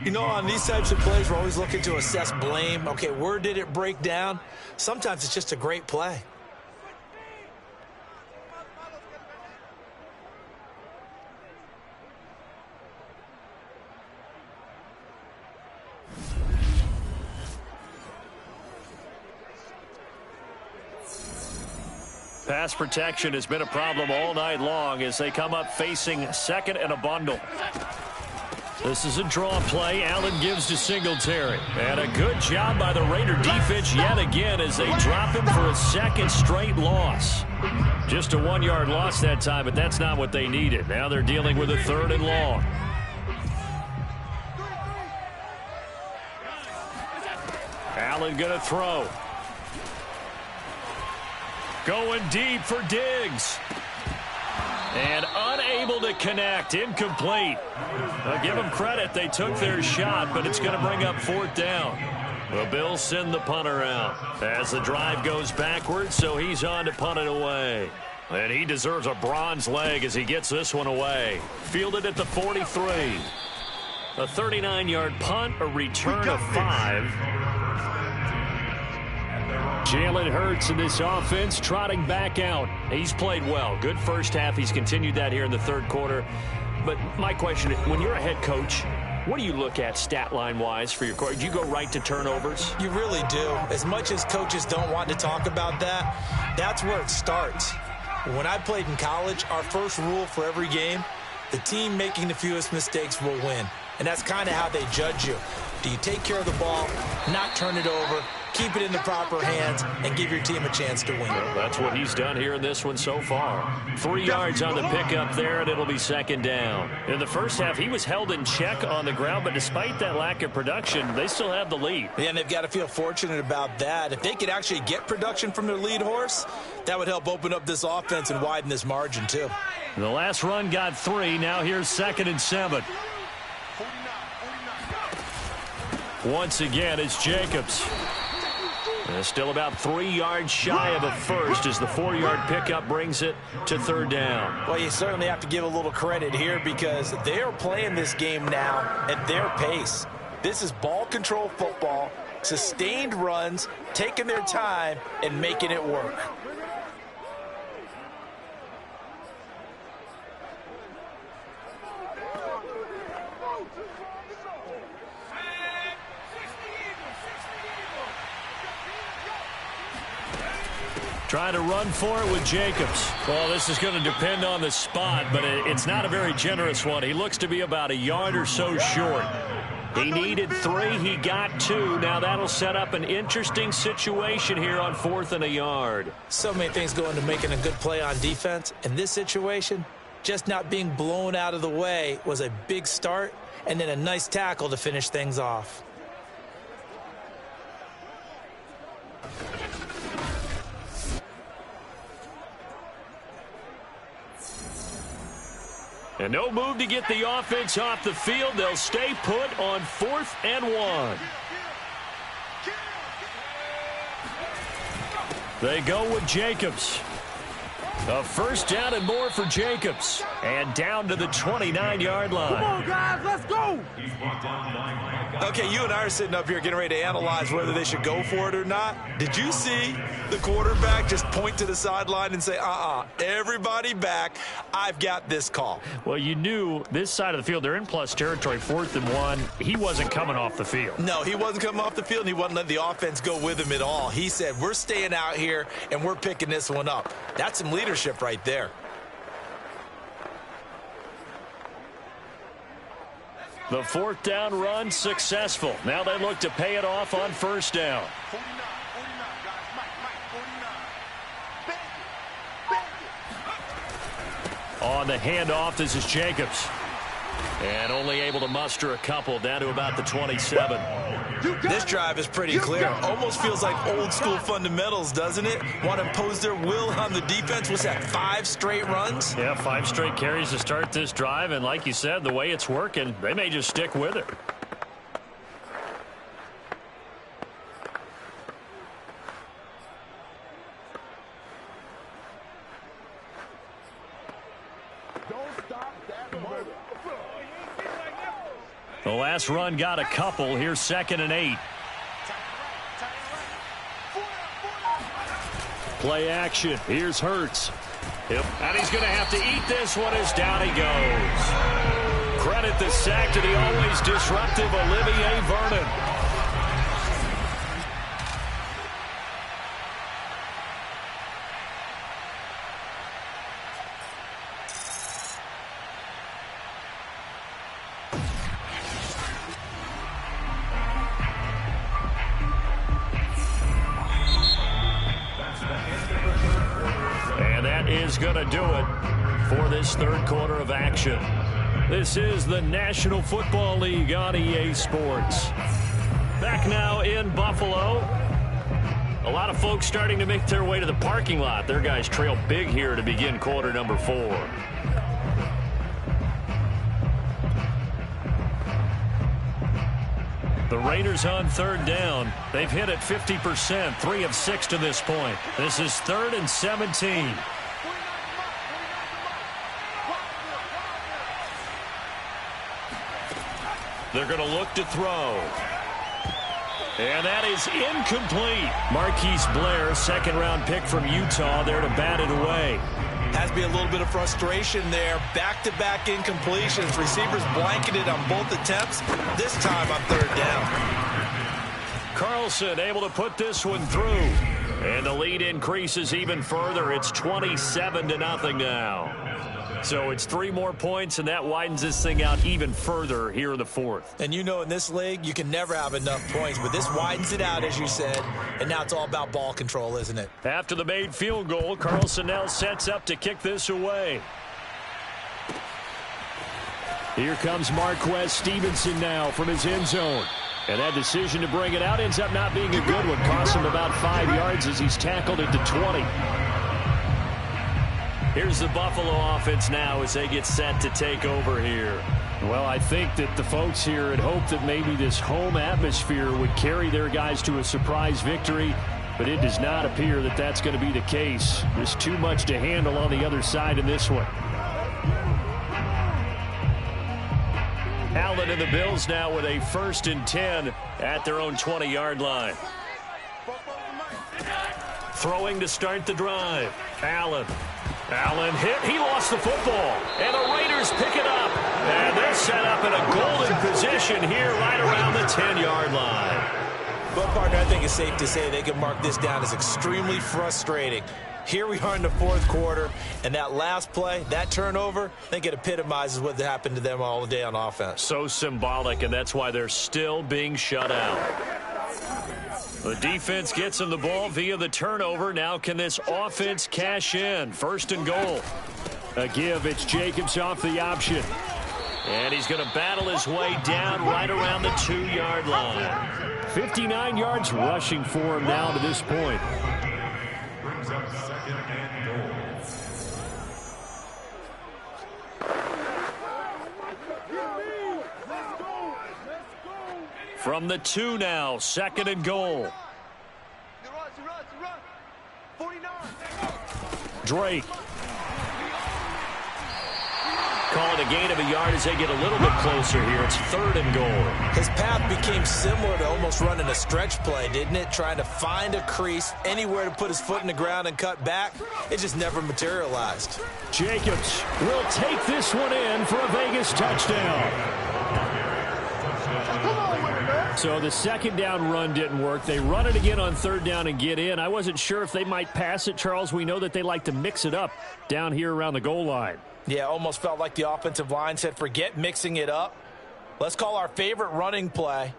C: You know, on these types of plays, we're always looking to assess blame. Okay, where did it break down? Sometimes it's just a great play.
D: Pass protection has been a problem all night long as they come up facing second and a bundle. This is a draw play. Allen gives to Singletary. And a good job by the Raider defense yet again as they drop him for a second straight loss. Just a 1-yard loss that time, but that's not what they needed. Now they're dealing with a third and long. Allen going to throw. Going deep for Diggs. And unable to connect. Incomplete. I'll give them credit. They took their shot, but it's going to bring up fourth down. The Bills send the punter out as the drive goes backwards, so he's on to punt it away. And he deserves a bronze leg as he gets this one away. Fielded at the 43. A 39-yard punt, a return of 5. Jalen Hurts in this offense trotting back out. He's played well. Good first half. He's continued that here in the third quarter. But my question, when you're a head coach, what do you look at stat line-wise for your coach? Do you go right to turnovers?
C: You really do. As much as coaches don't want to talk about that, that's where it starts. When I played in college, our first rule for every game, the team making the fewest mistakes will win. And that's kind of how they judge you. Do you take care of the ball, not turn it over, keep it in the proper hands, and give your team a chance to win?
D: Well, that's what he's done here in this one so far. 3 yards on the pickup there, and it'll be second down. In the first half, he was held in check on the ground, but despite that lack of production, they still have the lead.
C: Yeah, and they've got to feel fortunate about that. If they could actually get production from their lead horse, that would help open up this offense and widen this margin, too.
D: The last run got 3. Now here's 2nd and 7. Once again, it's Jacobs. And still about 3 yards shy of a first as the 4-yard pickup brings it to third down.
C: Well, you certainly have to give a little credit here because they are playing this game now at their pace. This is ball control football, sustained runs, taking their time, and making it work.
B: Trying to run for it with Jacobs. Well, this is going to depend on the spot, but it's not a very generous one. He looks to be about a yard or so short. He needed 3. He got 2. Now that'll set up an interesting situation here on 4th and a yard.
C: So many things go into making a good play on defense. In this situation, just not being blown out of the way was a big start, and then a nice tackle to finish things off.
B: And no move to get the offense off the field. They'll stay put on 4th and 1. They go with Jacobs. A first down and more for Jacobs. And down to the 29-yard line.
F: Come on, guys, let's go.
C: Okay, you and I are sitting up here getting ready to analyze whether they should go for it or not. Did you see the quarterback just point to the sideline and say, everybody back, I've got this call?
D: Well, you knew this side of the field, they're in plus territory, 4th and 1. He wasn't coming off the field.
C: No, he wasn't coming off the field, and he wasn't letting the offense go with him at all. He said, we're staying out here, and we're picking this one up. That's some leadership right there.
B: The 4th down run successful. Now they look to pay it off on 1st down. On the handoff, this is Jacobs. And only able to muster a couple, down to about the 27.
C: This drive is pretty clear. Almost feels like old school fundamentals, doesn't it? Want to impose their will on the defense. What's that, 5 straight runs?
B: Yeah, 5 straight carries to start this drive. And like you said, the way it's working, they may just stick with it. The last run got a couple. Here's 2nd and 8. Play action. Here's Hurts. Yep. And he's going to have to eat this one as down he goes. Credit the sack to the always disruptive Olivier Vernon. Is going to do it for this 3rd quarter of action. This is the National Football League on EA Sports. Back now in Buffalo. A lot of folks starting to make their way to the parking lot. Their guys trail big here to begin quarter number 4. The Raiders on 3rd down. They've hit it 50%, 3 of 6 to this point. This is 3rd and 17. They're going to look to throw. And that is incomplete. Marquise Blair, 2nd-round pick from Utah, there to bat it away.
C: Has to be a little bit of frustration there. Back-to-back incompletions. Receivers blanketed on both attempts. This time on 3rd down.
B: Carlson able to put this one through. And the lead increases even further. It's 27-0 now. So it's 3 more points, and that widens this thing out even further here in the 4th.
C: And you know in this league, you can never have enough points, but this widens it out, as you said, and now it's all about ball control, isn't it?
B: After the made field goal, Carlson now sets up to kick this away. Here comes Marquez Stevenson now from his end zone. And that decision to bring it out ends up not being a good one. Costs him about 5 yards as he's tackled at the 20. Here's the Buffalo offense now as they get set to take over here. Well, I think that the folks here had hoped that maybe this home atmosphere would carry their guys to a surprise victory, but it does not appear that that's going to be the case. There's too much to handle on the other side in this one. Allen and the Bills now with a 1st and 10 at their own 20-yard line. Throwing to start the drive. Allen hit. He lost the football. And the Raiders pick it up. And they're set up in a golden position here right around the 10-yard line.
C: Well, partner, I think it's safe to say they can mark this down as extremely frustrating. Here we are in the fourth quarter, and that last play, that turnover, I think it epitomizes what happened to them all day on offense.
D: So symbolic, and that's why they're still being shut out. The defense gets them the ball via the turnover. Now can this offense cash in? First and goal.
B: A give. It's Jacobs off the option.
D: And he's going to battle his way down right around the 2-yard line.
B: 59 yards rushing for him now to this point.
D: From the 2 now, second and goal.
B: Drake.
D: Call it a gain of a yard as they get a little bit closer here. It's third and goal.
C: His path became similar to almost running a stretch play, didn't it? Trying to find a crease, anywhere to put his foot in the ground and cut back. It just never materialized.
B: Jacobs will take this one in for a Vegas touchdown. So the second down run didn't work. They run it again on third down and get in. I wasn't sure if they might pass it, Charles. We know that they like to mix it up down here around the goal line.
C: Yeah, almost felt like the offensive line said, forget mixing it up. Let's call our favorite running play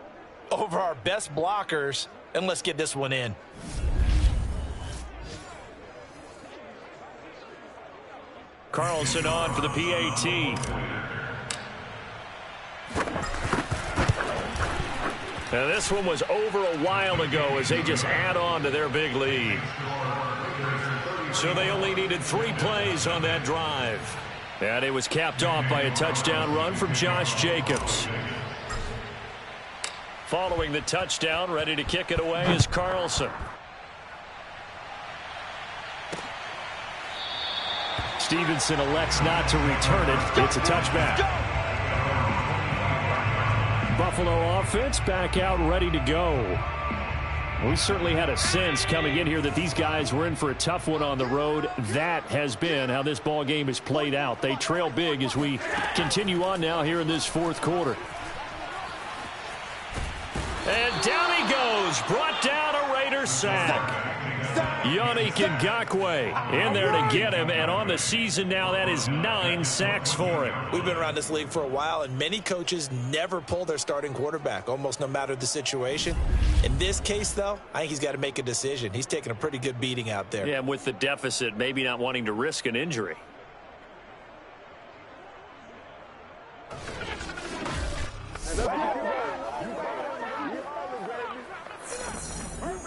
C: over our best blockers, and let's get this one in.
D: Carlson on for the PAT. Now this one was over a while ago as they just add on to their big lead. So they only needed 3 plays on that drive. And it was capped off by a touchdown run from Josh Jacobs. Following the touchdown, ready to kick it away is Carlson.
B: Stevenson elects not to return it. It's a touchback. Buffalo offense back out ready to go. We certainly had a sense coming in here that these guys were in for a tough one on the road. That has been how this ball game has played out. They trail big as we continue on now here in this fourth quarter.
D: And down he goes. Brought down a Raider sack. Yannick Ngakoue in there to get him. And on the season now, that is 9 sacks for him.
C: We've been around this league for a while, and many coaches never pull their starting quarterback, almost no matter the situation. In this case, though, I think he's got to make a decision. He's taking a pretty good beating out there.
D: Yeah, and with the deficit, maybe not wanting to risk an injury.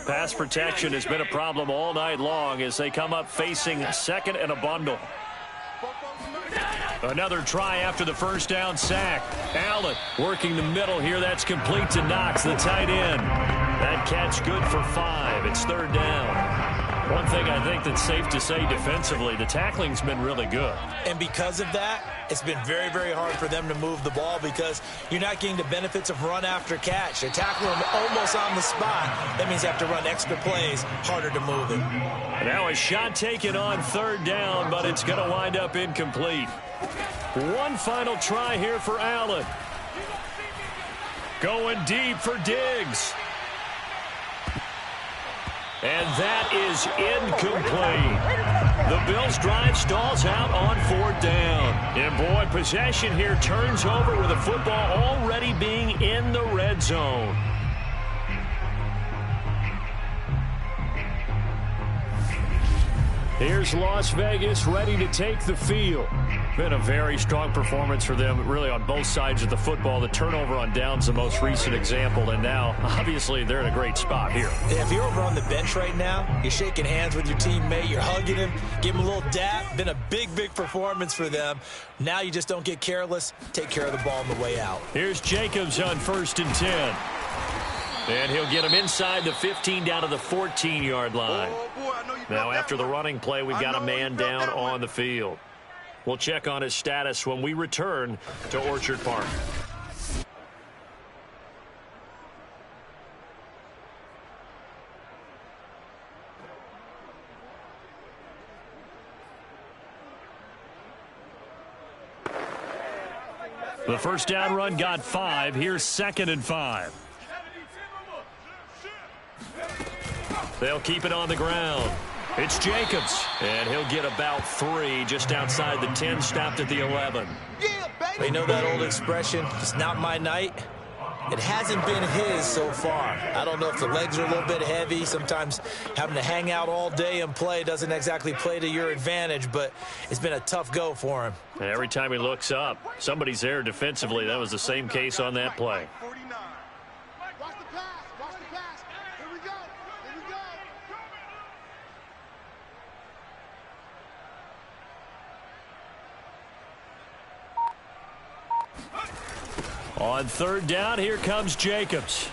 D: Pass protection has been a problem all night long as they come up facing second and a bundle. Another try after the first down sack. Allen working the middle here. That's complete to Knox, the tight end. That catch good for 5. It's third down. One thing I think that's safe to say defensively, the tackling's been really good.
C: And because of that, it's been very, very hard for them to move the ball because you're not getting the benefits of run after catch. They tackle them almost on the spot. That means you have to run extra plays, harder to move it.
D: Now a shot taken on third down, but it's going to wind up incomplete. One final try here for Allen. Going deep for Diggs. And that is incomplete. The Bills' drive stalls out on fourth down. And boy, possession here turns over with the football already being in the red zone.
B: Here's Las Vegas ready to take the field.
D: Been a very strong performance for them, really, on both sides of the football. The turnover on downs, the most recent example, and now, obviously, they're in a great spot here.
C: Yeah, if you're over on the bench right now, you're shaking hands with your teammate, you're hugging him, give him a little dap. Been a big, big performance for them. Now you just don't get careless. Take care of the ball on the way out.
D: Here's Jacobs on 1st and 10. And he'll get him inside the 15 down to the 14-yard line. Now, after the running play, we've got a man down on the field. We'll check on his status when we return to Orchard Park. The first down run got 5. Here's 2nd and 5. They'll keep it on the ground. It's Jacobs, and he'll get about 3 just outside the 10, stopped at the 11.
C: You know that old expression, it's not my night? It hasn't been his so far. I don't know if the legs are a little bit heavy. Sometimes having to hang out all day and play doesn't exactly play to your advantage, but it's been a tough go for him.
D: And every time he looks up, somebody's there defensively. That was the same case on that play. On 3rd down, here comes Jacobs.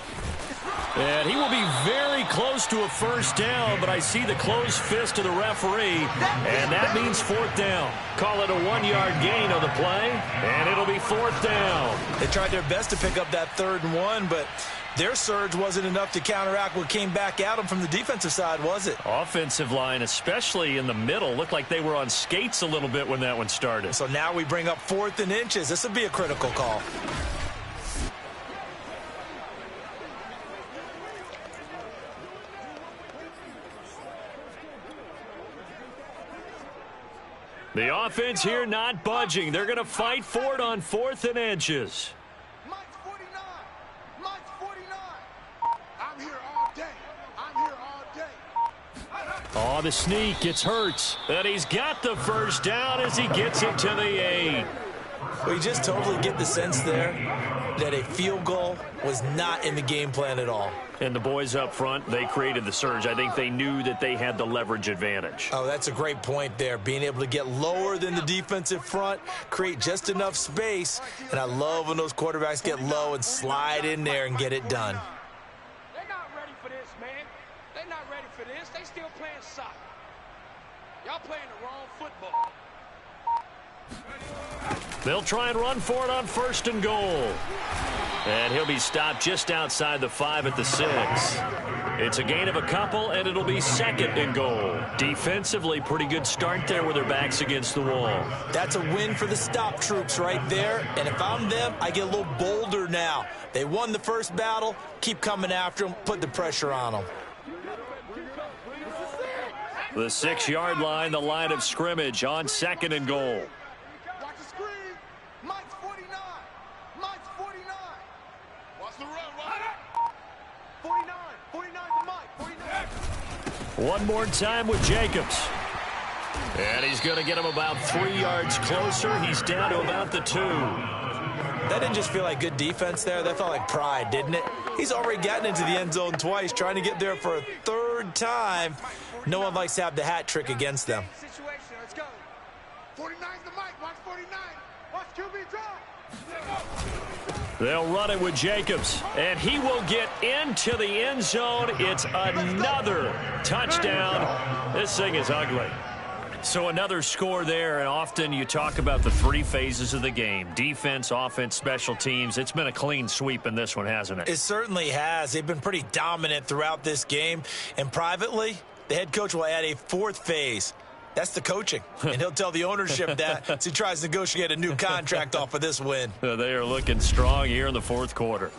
D: And he will be very close to a first down, but I see the closed fist of the referee, and that means 4th down. Call it a 1-yard gain on the play, and it'll be 4th down.
C: They tried their best to pick up that 3rd and 1, but their surge wasn't enough to counteract what came back at them from the defensive side, was it?
D: Offensive line, especially in the middle, looked like they were on skates a little bit when that one started.
C: So now we bring up 4th and inches. This would be a critical call.
D: The offense here not budging. They're going to fight for it on 4th and inches.
F: Mike's 49. Mike's 49. I'm here all day. I'm here all day.
D: Oh, the sneak. It's Hurts. And he's got the first down as he gets it to the 8.
C: Well, you just totally get the sense there that a field goal was not in the game plan at all.
D: And the boys up front, they created the surge. I think they knew that they had the leverage advantage.
C: Oh, that's a great point there. Being able to get lower than the defensive front, create just enough space. And I love when those quarterbacks get low and slide in there and get it done.
F: They're not ready for this, man. They're not ready for this. They still playing soccer. Y'all playing the wrong football.
D: They'll try and run for it on 1st and goal. And he'll be stopped just outside the 5 at the 6. It's a gain of a couple, and it'll be 2nd and goal. Defensively, pretty good start there with their backs against the wall.
C: That's a win for the stop troops right there. And if I'm them, I get a little bolder now. They won the first battle. Keep coming after them. Put the pressure on them.
D: The 6-yard line, the line of scrimmage on 2nd and goal.
F: Watch the screen. Mike's 49. Mike's 49. Watch the run, right? 49. 49 to Mike. 49.
D: One more time with Jacobs. And he's going to get him about 3 yards closer. He's down to about the 2.
C: That didn't just feel like good defense there. That felt like pride, didn't it? He's already gotten into the end zone twice, trying to get there for a 3rd time. No one likes to have the hat trick against them.
F: Situation. Let's go. 49's the Mike. Watch 49. Watch QB drive.
D: They'll run it with Jacobs, and he will get into the end zone. It's another touchdown. This thing is ugly. So another score there, and often you talk about the 3 phases of the game. Defense, offense, special teams. It's been a clean sweep in this one, hasn't it?
C: It certainly has. They've been pretty dominant throughout this game. And privately, the head coach will add a 4th phase. That's the coaching. And he'll tell the ownership that as he tries to negotiate a new contract off of this win.
D: They are looking strong here in the 4th quarter.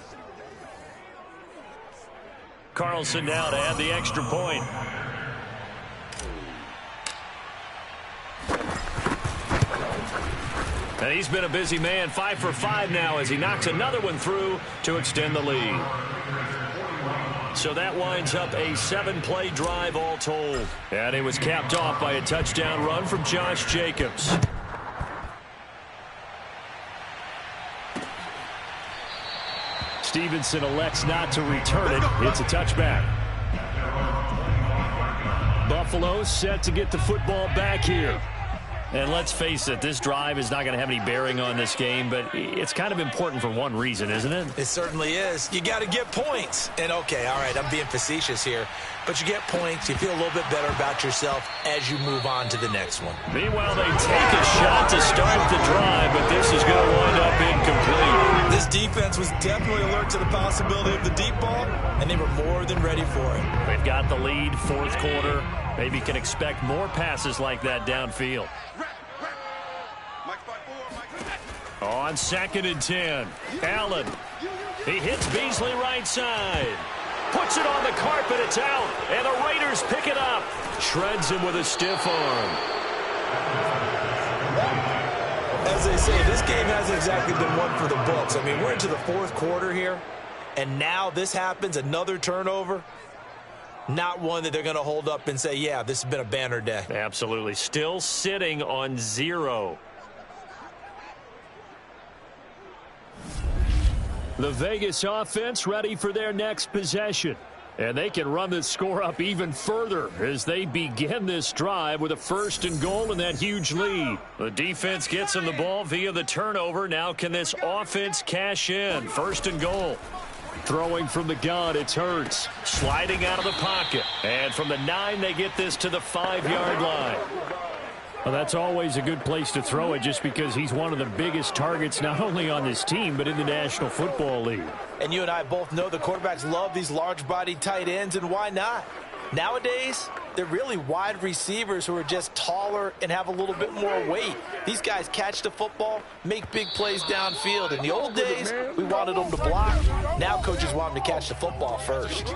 D: Carlson now to add the extra point. And he's been a busy man, 5 for 5 now as he knocks another one through to extend the lead. So that winds up a 7-play drive all told. And it was capped off by a touchdown run from Josh Jacobs. Stevenson elects not to return it. It's a touchback. Buffalo set to get the football back here. And let's face it, this drive is not going to have any bearing on this game, but it's kind of important for one reason, isn't it?
C: It certainly is. You got to get points. And, okay, all right, I'm being facetious here. But you get points, you feel a little bit better about yourself as you move on to the next one.
D: Meanwhile, they take a shot to start the drive, but this is going to wind up incomplete.
C: This defense was definitely alert to the possibility of the deep ball, and they were more than ready for it.
D: They've got the lead, 4th quarter. Maybe can expect more passes like that downfield. On 2nd and 10, Allen. He hits Beasley right side. puts it on the carpet. It's out, and the Raiders pick it up. Shreds him with a stiff arm.
C: As they say, this game hasn't exactly been one for the books. I mean, we're into the fourth quarter here, and now this happens, another turnover. Not one that they're going to hold up and say, yeah, this has been a banner day.
D: Absolutely. Still sitting on 0. The Vegas offense ready for their next possession. And they can run this score up even further as they begin this drive with a 1st and goal and that huge lead. The defense gets them the ball via the turnover. Now can this offense cash in? 1st and goal. Throwing from the gun, it's Hurts. Sliding out of the pocket. And from the 9, they get this to the 5-yard line.
B: Well, that's always a good place to throw it just because he's one of the biggest targets not only on this team but in the National Football League.
C: And you and I both know the quarterbacks love these large-bodied tight ends, and why not? Nowadays, they're really wide receivers who are just taller and have a little bit more weight. These guys catch the football, make big plays downfield. In the old days, we wanted them to block. Now coaches want them to catch the football first.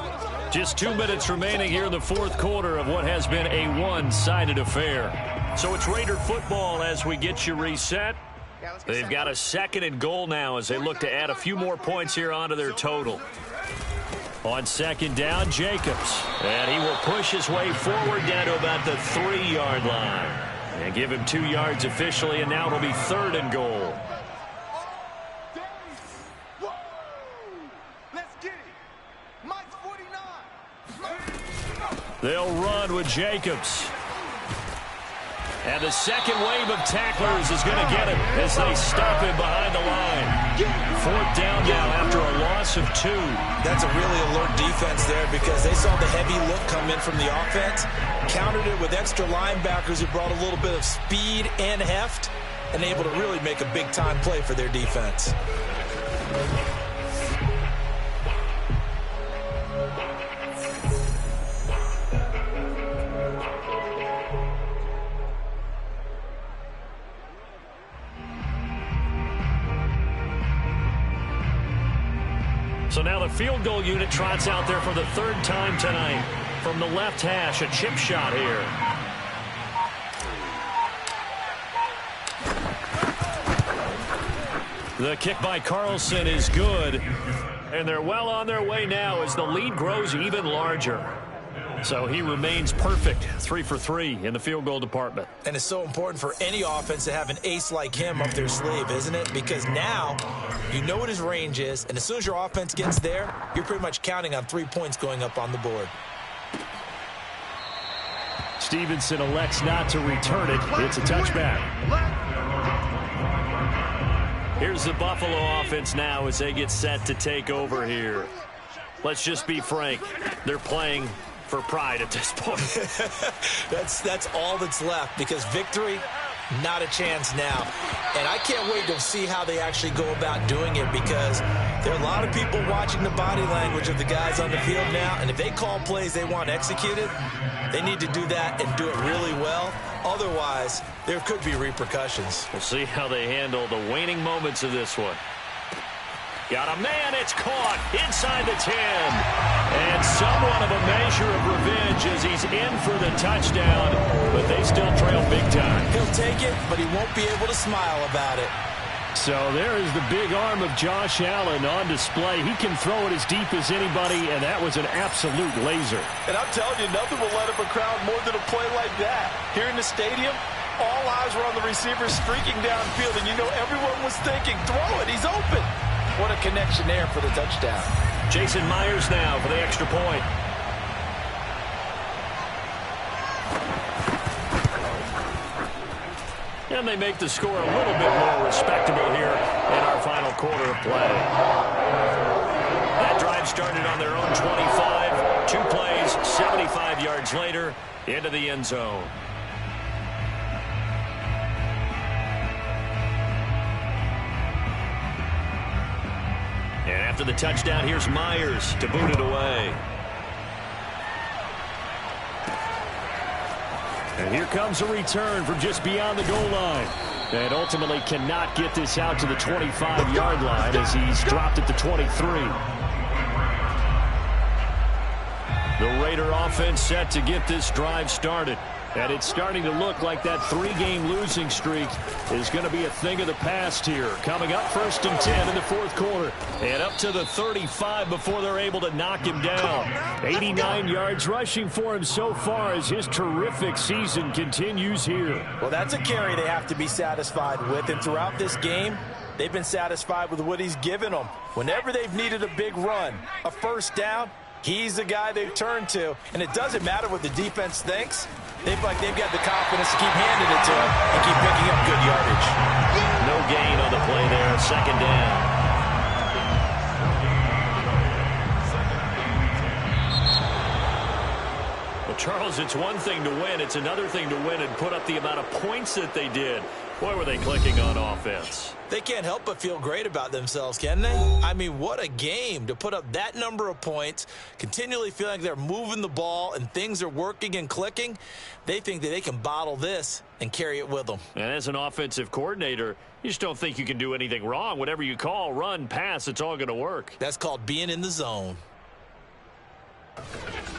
D: Just 2 minutes remaining here in the fourth quarter of what has been a one-sided affair. So it's Raider football as we get you reset. They've got a 2nd and goal now as they look to add a few more points here onto their total. On 2nd down, Jacobs. And he will push his way forward down to about the 3-yard line. And give him 2 yards officially, and now it'll be 3rd and goal.
F: Let's get it. Mike's 49.
D: They'll run with Jacobs. And the second wave of tacklers is going to get him as they stop him behind the line. 4th down now after a loss of 2.
C: That's a really alert defense there because they saw the heavy look come in from the offense, countered it with extra linebackers who brought a little bit of speed and heft, and able to really make a big-time play for their defense.
D: So now the field goal unit trots out there for the 3rd time tonight. From the left hash, a chip shot here. The kick by Carlson is good. And they're well on their way now as the lead grows even larger. So he remains perfect, 3 for 3 in the field goal department.
C: And it's so important for any offense to have an ace like him up their sleeve, isn't it? Because now you know what his range is, and as soon as your offense gets there, you're pretty much counting on 3 points going up on the board.
B: Stevenson elects not to return it. It's a touchback.
D: Here's the Buffalo offense now as they get set to take over here. Let's just be frank. They're playing for pride at this point.
C: That's all that's left because victory, not a chance now. And I can't wait to see how they actually go about doing it because there are a lot of people watching the body language of the guys on the field now, and if they call plays they want executed, they need to do that and do it really well. Otherwise, there could be repercussions.
D: We'll see how they handle the waning moments of this one. Got a man, it's caught inside the 10. And somewhat of a measure of revenge as he's in for the touchdown, but they still trail big time.
C: He'll take it, but he won't be able to smile about it.
B: So there is the big arm of Josh Allen on display. He can throw it as deep as anybody, and that was an absolute laser.
G: And I'm telling you, nothing will let up a crowd more than a play like that. Here in the stadium, all eyes were on the receiver streaking downfield, and you know everyone was thinking, throw it, he's open. What a connection there for the touchdown.
D: Jason Myers now for the extra point. And they make the score a little bit more respectable here in our final quarter of play. That drive started on their own 25. 2 plays, 75 yards later, into the end zone. And after the touchdown, here's Myers to boot it away.
B: And here comes a return from just beyond the goal line. And ultimately cannot get this out to the 25-yard line as he's dropped at the 23. Raider offense set to get this drive started. And it's starting to look like that 3-game losing streak is going to be a thing of the past here. Coming up 1st and 10 in the 4th quarter. And up to the 35 before they're able to knock him down. 89 yards rushing for him so far as his terrific season continues here.
C: Well, that's a carry they have to be satisfied with. And throughout this game, they've been satisfied with what he's given them. Whenever they've needed a big run, a first down, he's the guy they've turned to. And it doesn't matter what the defense thinks. They've got the confidence to keep handing it to him and keep picking up good yardage.
B: No gain on the play there. 2nd down. Well, Charles, it's one thing to win. It's another thing to win and put up the amount of points that they did. Boy, were they clicking on offense.
C: They can't help but feel great about themselves, can they? I mean, what a game to put up that number of points, continually feeling like they're moving the ball and things are working and clicking. They think that they can bottle this and carry it with them.
B: And as an offensive coordinator, you just don't think you can do anything wrong. Whatever you call, run, pass, it's all going to work.
C: That's called being in the zone.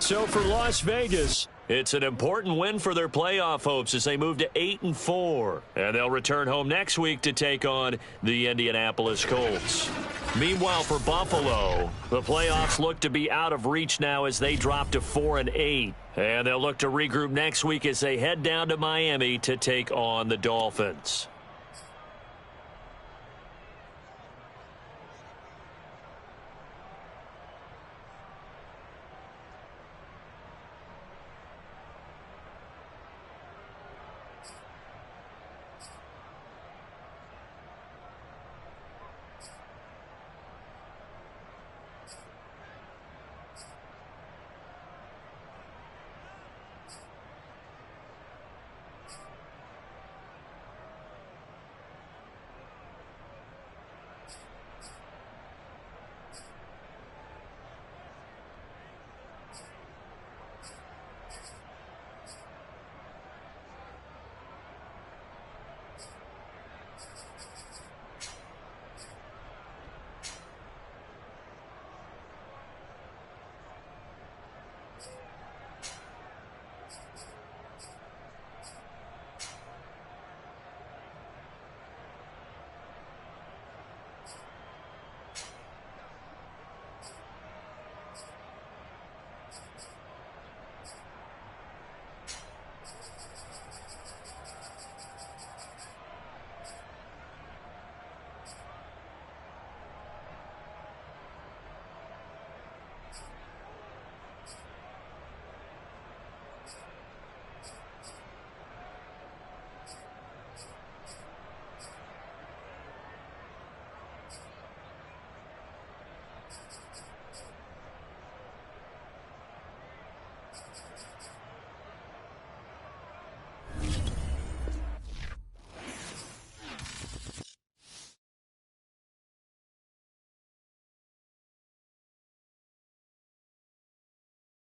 B: So for Las Vegas, it's an important win for their playoff hopes as they move to 8-4. And they'll return home next week to take on the Indianapolis Colts. Meanwhile, for Buffalo, the playoffs look to be out of reach now as they drop to 4-8. And they'll look to regroup next week as they head down to Miami to take on the Dolphins.